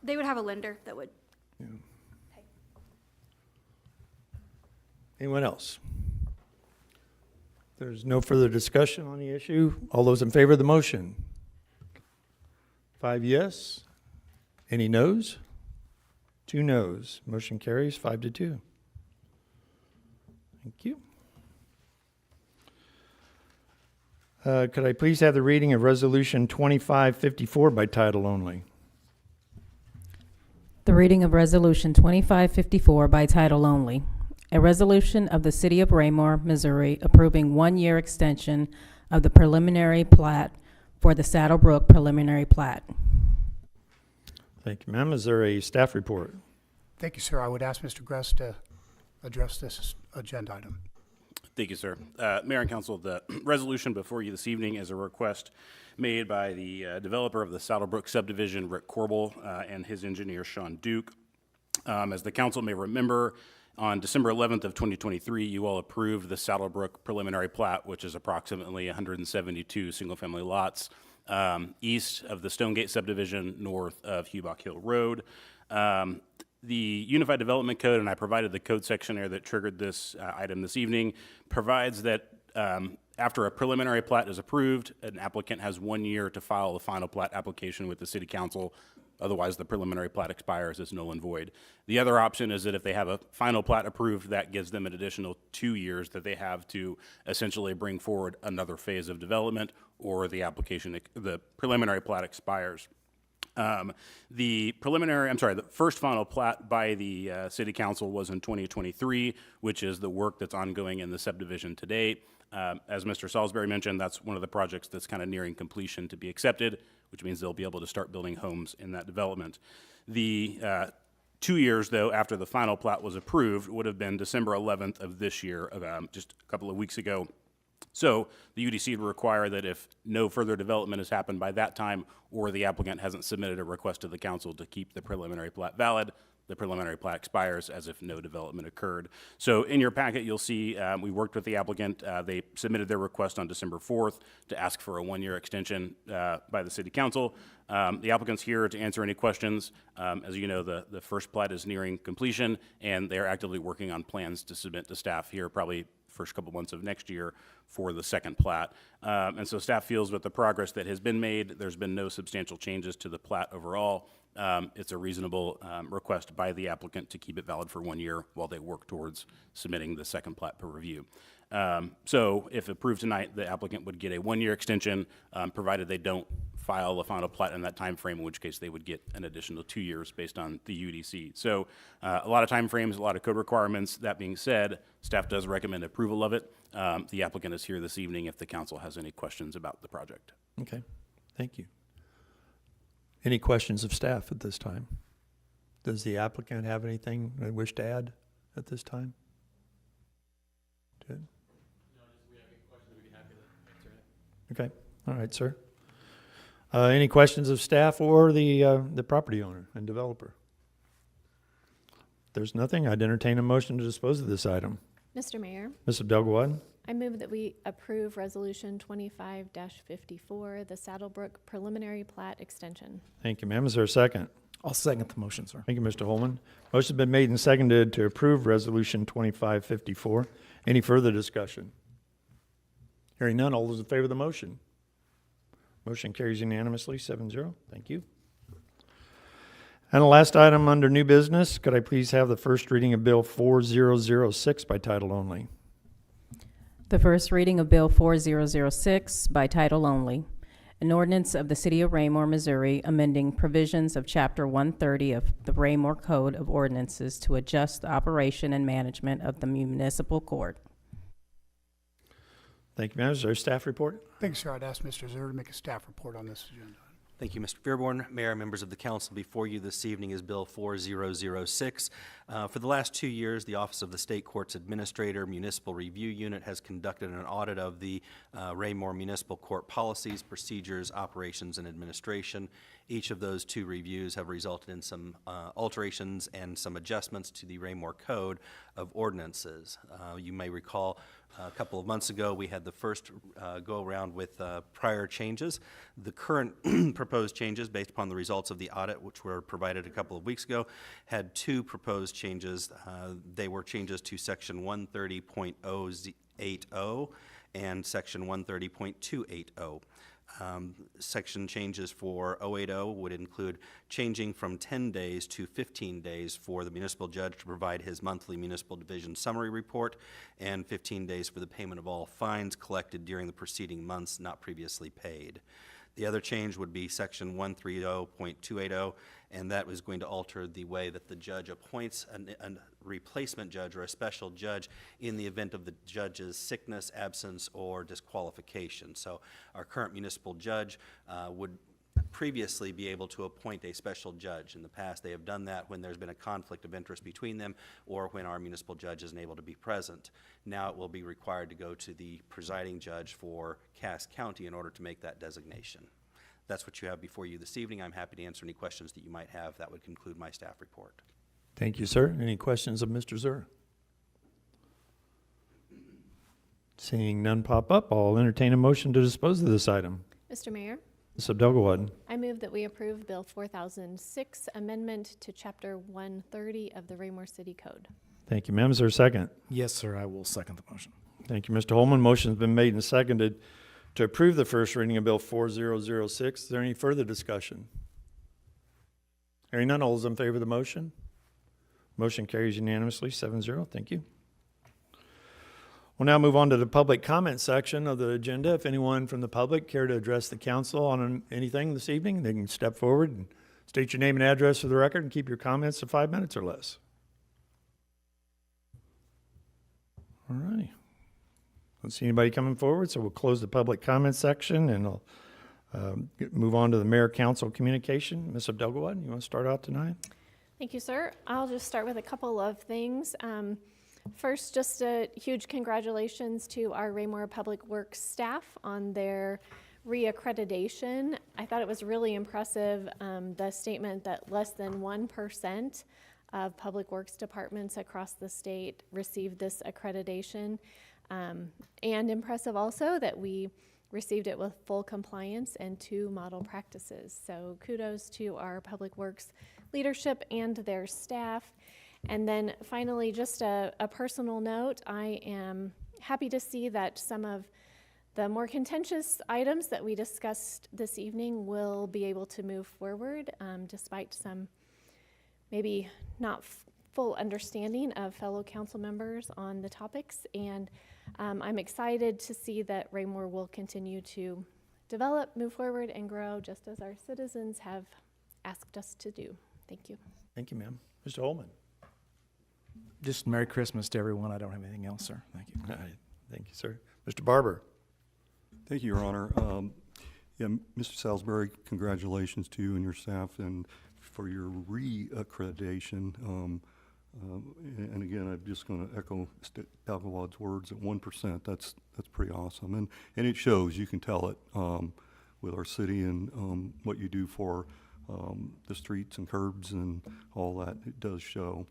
T: they would have a lender that would.
A: Anyone else? There's no further discussion on the issue. All those in favor of the motion? 5 yes. Any noes? 2 noes. Motion carries 5-2. Thank you. Could I please have the reading of Resolution 2554 by title only?
B: The reading of Resolution 2554 by title only. A resolution of the City of Raymore, Missouri, approving 1-year extension of the preliminary plat for the Saddlebrook preliminary plat.
A: Thank you, ma'am. Is there a staff report?
H: Thank you, sir. I would ask Mr. Gress to address this agenda item.
M: Thank you, sir. Mayor and Council, the resolution before you this evening is a request made by the developer of the Saddlebrook subdivision, Rick Corbel, and his engineer, Sean Duke. As the council may remember, on December 11th of 2023, you all approved the Saddlebrook preliminary plat, which is approximately 172 single-family lots east of the Stonegate subdivision, north of Hubach Hill Road. The Unified Development Code, and I provided the code section there that triggered this item this evening, provides that after a preliminary plat is approved, an applicant has 1 year to file a final plat application with the City Council. Otherwise, the preliminary plat expires as null and void. The other option is that if they have a final plat approved, that gives them an additional 2 years that they have to essentially bring forward another phase of development, or the preliminary plat expires. The first final plat by the City Council was in 2023, which is the work that's ongoing in the subdivision today. As Mr. Salisbury mentioned, that's one of the projects that's kind of nearing completion to be accepted, which means they'll be able to start building homes in that development. The 2 years, though, after the final plat was approved would have been December 11th of this year, just a couple of weeks ago. So the UDC would require that if no further development has happened by that time, or the applicant hasn't submitted a request to the council to keep the preliminary plat valid, the preliminary plat expires as if no development occurred. So in your packet, you'll see we worked with the applicant. They submitted their request on December 4th to ask for a 1-year extension by the City Council. The applicant's here to answer any questions. As you know, the first plat is nearing completion, and they're actively working on plans to submit to staff here probably first couple months of next year for the second plat. And so staff feels with the progress that has been made, there's been no substantial changes to the plat overall. It's a reasonable request by the applicant to keep it valid for 1 year while they work towards submitting the second plat for review. So if approved tonight, the applicant would get a 1-year extension, provided they don't file a final plat in that time frame, in which case they would get an additional 2 years based on the UDC. So a lot of time frames, a lot of code requirements. That being said, staff does recommend approval of it. The applicant is here this evening if the council has any questions about the project.
A: Okay, thank you. Any questions of staff at this time? Does the applicant have anything they wish to add at this time? Good. Okay, all right, sir. Any questions of staff or the property owner and developer? If there's nothing, I'd entertain a motion to dispose of this item.
F: Mr. Mayor,
A: Ms. Abdel-Gawad?
F: I move that we approve Resolution 25-54, the Saddlebrook preliminary plat extension.
A: Thank you, ma'am. Is there a second?
K: I'll second the motion, sir.
A: Thank you, Mr. Holman. Motion's been made and seconded to approve Resolution 2554. Any further discussion? Hearing none, all those in favor of the motion? Motion carries unanimously, 7-0. Thank you. And the last item under new business, could I please have the first reading of Bill 4006 by title only?
B: The first reading of Bill 4006 by title only. An ordinance of the City of Raymore, Missouri, amending provisions of Chapter 130 of the Raymore Code of Ordinances to adjust the operation and management of the municipal court.
A: Thank you, ma'am. Is there a staff report?
H: Thank you, sir. I'd ask Mr. Zer to make a staff report on this agenda.
G: Thank you, Mr. Fairborn. Mayor, members of the council, before you this evening is Bill 4006. For the last 2 years, the Office of the State Courts Administrator Municipal Review Unit has conducted an audit of the Raymore Municipal Court policies, procedures, operations, and administration. Each of those 2 reviews have resulted in some alterations and some adjustments to the Raymore Code of Ordinances. You may recall a couple of months ago, we had the first go-around with prior changes. The current proposed changes, based upon the results of the audit, which were provided a couple of weeks ago, had 2 proposed changes. They were changes to Section 130.080 and Section 130.280. Section changes for 080 would include changing from 10 days to 15 days for the municipal judge to provide his monthly municipal division summary report, and 15 days for the payment of all fines collected during the preceding months not previously paid. The other change would be Section 130.280, and that was going to alter the way that the judge appoints a replacement judge or a special judge in the event of the judge's sickness, absence, or disqualification. So our current municipal judge would previously be able to appoint a special judge. In the past, they have done that when there's been a conflict of interest between them or when our municipal judge isn't able to be present. Now it will be required to go to the presiding judge for Cass County in order to make that designation. That's what you have before you this evening. I'm happy to answer any questions that you might have. That would conclude my staff report.
A: Thank you, sir. Any questions of Mr. Zur? Seeing none pop up, I'll entertain a motion to dispose of this item.
F: Mr. Mayor,
A: Ms. Abdelgawad.
F: I move that we approve Bill 4006, amendment to Chapter 130 of the Raymore City Code.
A: Thank you, ma'am. Is there a second?
K: Yes, sir, I will second the motion.
A: Thank you, Mr. Holman. Motion's been made and seconded to approve the first reading of Bill 4006. Is there any further discussion? Hearing none, all those in favor of the motion? Motion carries unanimously, 7-0. Thank you. We'll now move on to the public comment section of the agenda. If anyone from the public care to address the council on anything this evening, they can step forward and state your name and address for the record and keep your comments to 5 minutes or less. All righty. Don't see anybody coming forward, so we'll close the public comment section and I'll move on to the mayor-council communication. Ms. Abdelgawad, you want to start out tonight?
F: Thank you, sir. I'll just start with a couple of things. First, just a huge congratulations to our Raymore Public Works staff on their reaccreditation. I thought it was really impressive, the statement that less than 1% of public works departments across the state received this accreditation. And impressive also that we received it with full compliance and 2 model practices. So kudos to our public works leadership and their staff. And then finally, just a personal note, I am happy to see that some of the more contentious items that we discussed this evening will be able to move forward, despite some maybe not full understanding of fellow council members on the topics. And I'm excited to see that Raymore will continue to develop, move forward, and grow just as our citizens have asked us to do. Thank you.
A: Thank you, ma'am. Mr. Holman.
K: Just Merry Christmas to everyone. I don't have anything else, sir. Thank you.
A: All right. Thank you, sir. Mr. Barber.
E: Thank you, Your Honor. Mr. Salisbury, congratulations to you and your staff and for your reaccreditation. And again, I'm just going to echo Abdelgawad's words at 1%. That's pretty awesome, and it shows. You can tell it with our city and what you do for the streets and curbs and all that. It does show.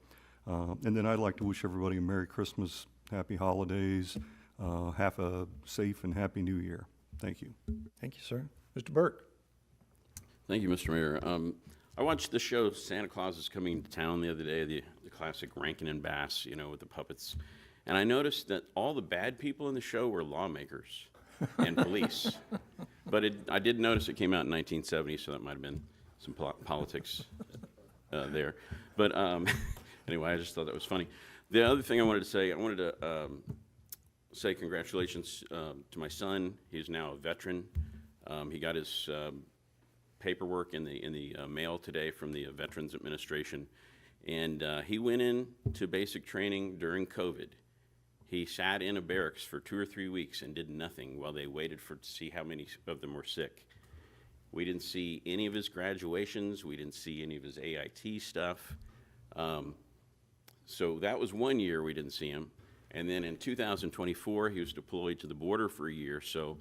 E: And then I'd like to wish everybody a Merry Christmas, Happy Holidays, have a safe and Happy New Year. Thank you.
A: Thank you, sir. Mr. Burke.
R: Thank you, Mr. Mayor. I watched the show Santa Claus is Coming to Town the other day, the classic Rankin and Bass, you know, with the puppets. And I noticed that all the bad people in the show were lawmakers and police. But I did notice it came out in 1970, so that might have been some politics there. But anyway, I just thought that was funny. The other thing I wanted to say congratulations to my son. He's now a veteran. He got his paperwork in the mail today from the Veterans Administration, and he went in to basic training during COVID. He sat in a barracks for 2 or 3 weeks and did nothing while they waited to see how many of them were sick. We didn't see any of his graduations. We didn't see any of his AIT stuff. So that was 1 year we didn't see him. And then in 2024, he was deployed to the border for a year. So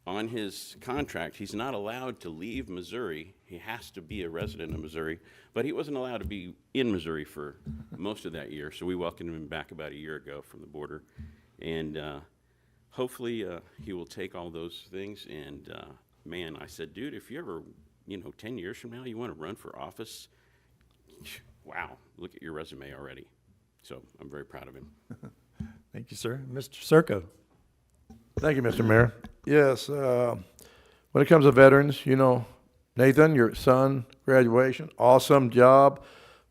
R: on his contract, he's not allowed to leave Missouri. He has to be a resident of Missouri, but he wasn't allowed to be in Missouri for most of that year. So we welcomed him back about a year ago from the border. And hopefully he will take all those things. And man, I said, dude, if you ever, 10 years from now, you want to run for office, wow, look at your resume already. So I'm very proud of him.
A: Thank you, sir. Mr. Circo.
J: Thank you, Mr. Mayor. Yes, when it comes to veterans, you know, Nathan, your son, graduation, awesome job.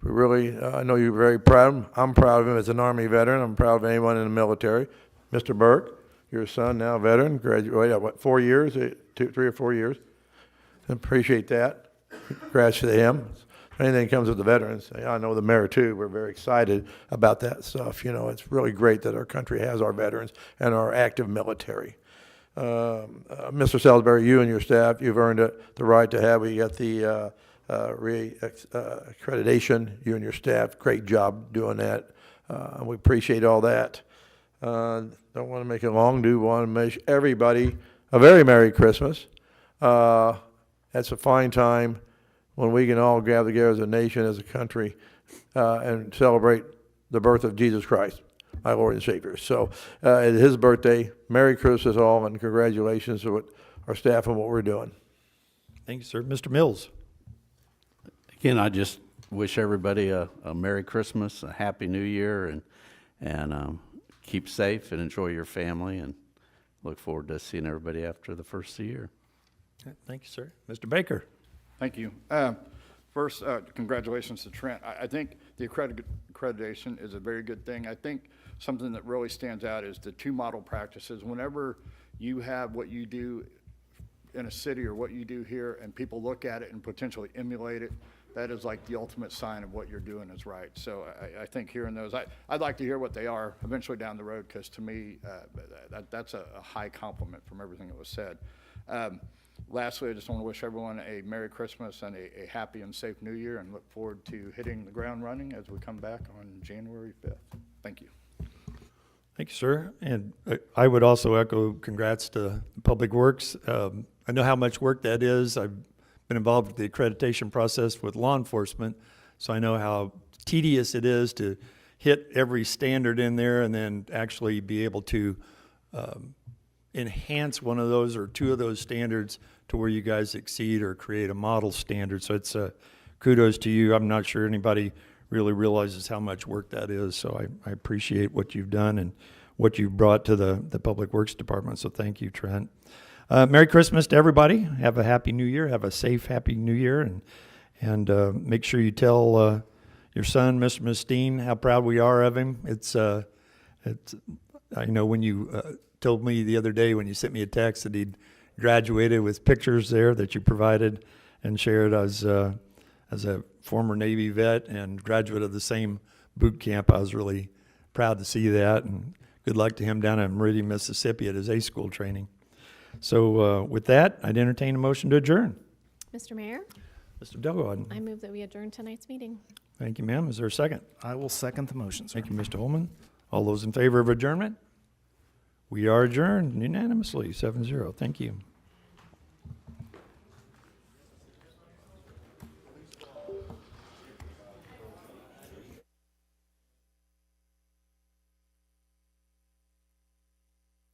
J: We really, I know you're very proud of him. I'm proud of him as an Army veteran. I'm proud of anyone in the military. Mr. Burke, your son, now veteran, graduated, what, 4 years, 3 or 4 years? Appreciate that. Congrats to him. Anything comes with the veterans, I know the mayor too, we're very excited about that stuff. You know, it's really great that our country has our veterans and our active military. Mr. Salisbury, you and your staff, you've earned the right to have, we got the accreditation, you and your staff, great job doing that. We appreciate all that. Don't want to make it long, do want to wish everybody a very Merry Christmas. That's a fine time when we can all gather together as a nation, as a country, and celebrate the birth of Jesus Christ, my Lord and Savior. So it's his birthday. Merry Christmas all, and congratulations to our staff and what we're doing.
A: Thank you, sir. Mr. Mills.
Q: Again, I just wish everybody a Merry Christmas, a Happy New Year, and keep safe and enjoy your family, and look forward to seeing everybody after the first of the year.
A: Thank you, sir. Mr. Baker.
O: Thank you. First, congratulations to Trent. I think the accreditation is a very good thing. I think something that really stands out is the two model practices. Whenever you have what you do in a city or what you do here and people look at it and potentially emulate it, that is like the ultimate sign of what you're doing is right. So I think hearing those, I'd like to hear what they are eventually down the road, because to me, that's a high compliment from everything that was said. Lastly, I just want to wish everyone a Merry Christmas and a happy and safe New Year, and look forward to hitting the ground running as we come back on January 5th. Thank you.
A: Thank you, sir. And I would also echo congrats to Public Works. I know how much work that is. I've been involved with the accreditation process with law enforcement, so I know how tedious it is to hit every standard in there and then actually be able to enhance one of those or two of those standards to where you guys exceed or create a model standard. So it's kudos to you. I'm not sure anybody really realizes how much work that is. So I appreciate what you've done and what you've brought to the Public Works Department. So thank you, Trent. Merry Christmas to everybody. Have a happy New Year. Have a safe, happy New Year. And make sure you tell your son, Mr. Mustine, how proud we are of him. It's I know when you told me the other day when you sent me a text that he'd graduated with pictures there that you provided and shared as a former Navy vet and graduate of the same boot camp. I was really proud to see that, and good luck to him down in Meridian, Mississippi at his A school training. So with that, I'd entertain a motion to adjourn.
F: Mr. Mayor,
A: Mr. Delgado.
F: I move that we adjourn tonight's meeting.
A: Thank you, ma'am. Is there a second?
K: I will second the motion, sir.
A: Thank you, Mr. Holman. All those in favor of adjournment? We are adjourned unanimously, 7-0. Thank you.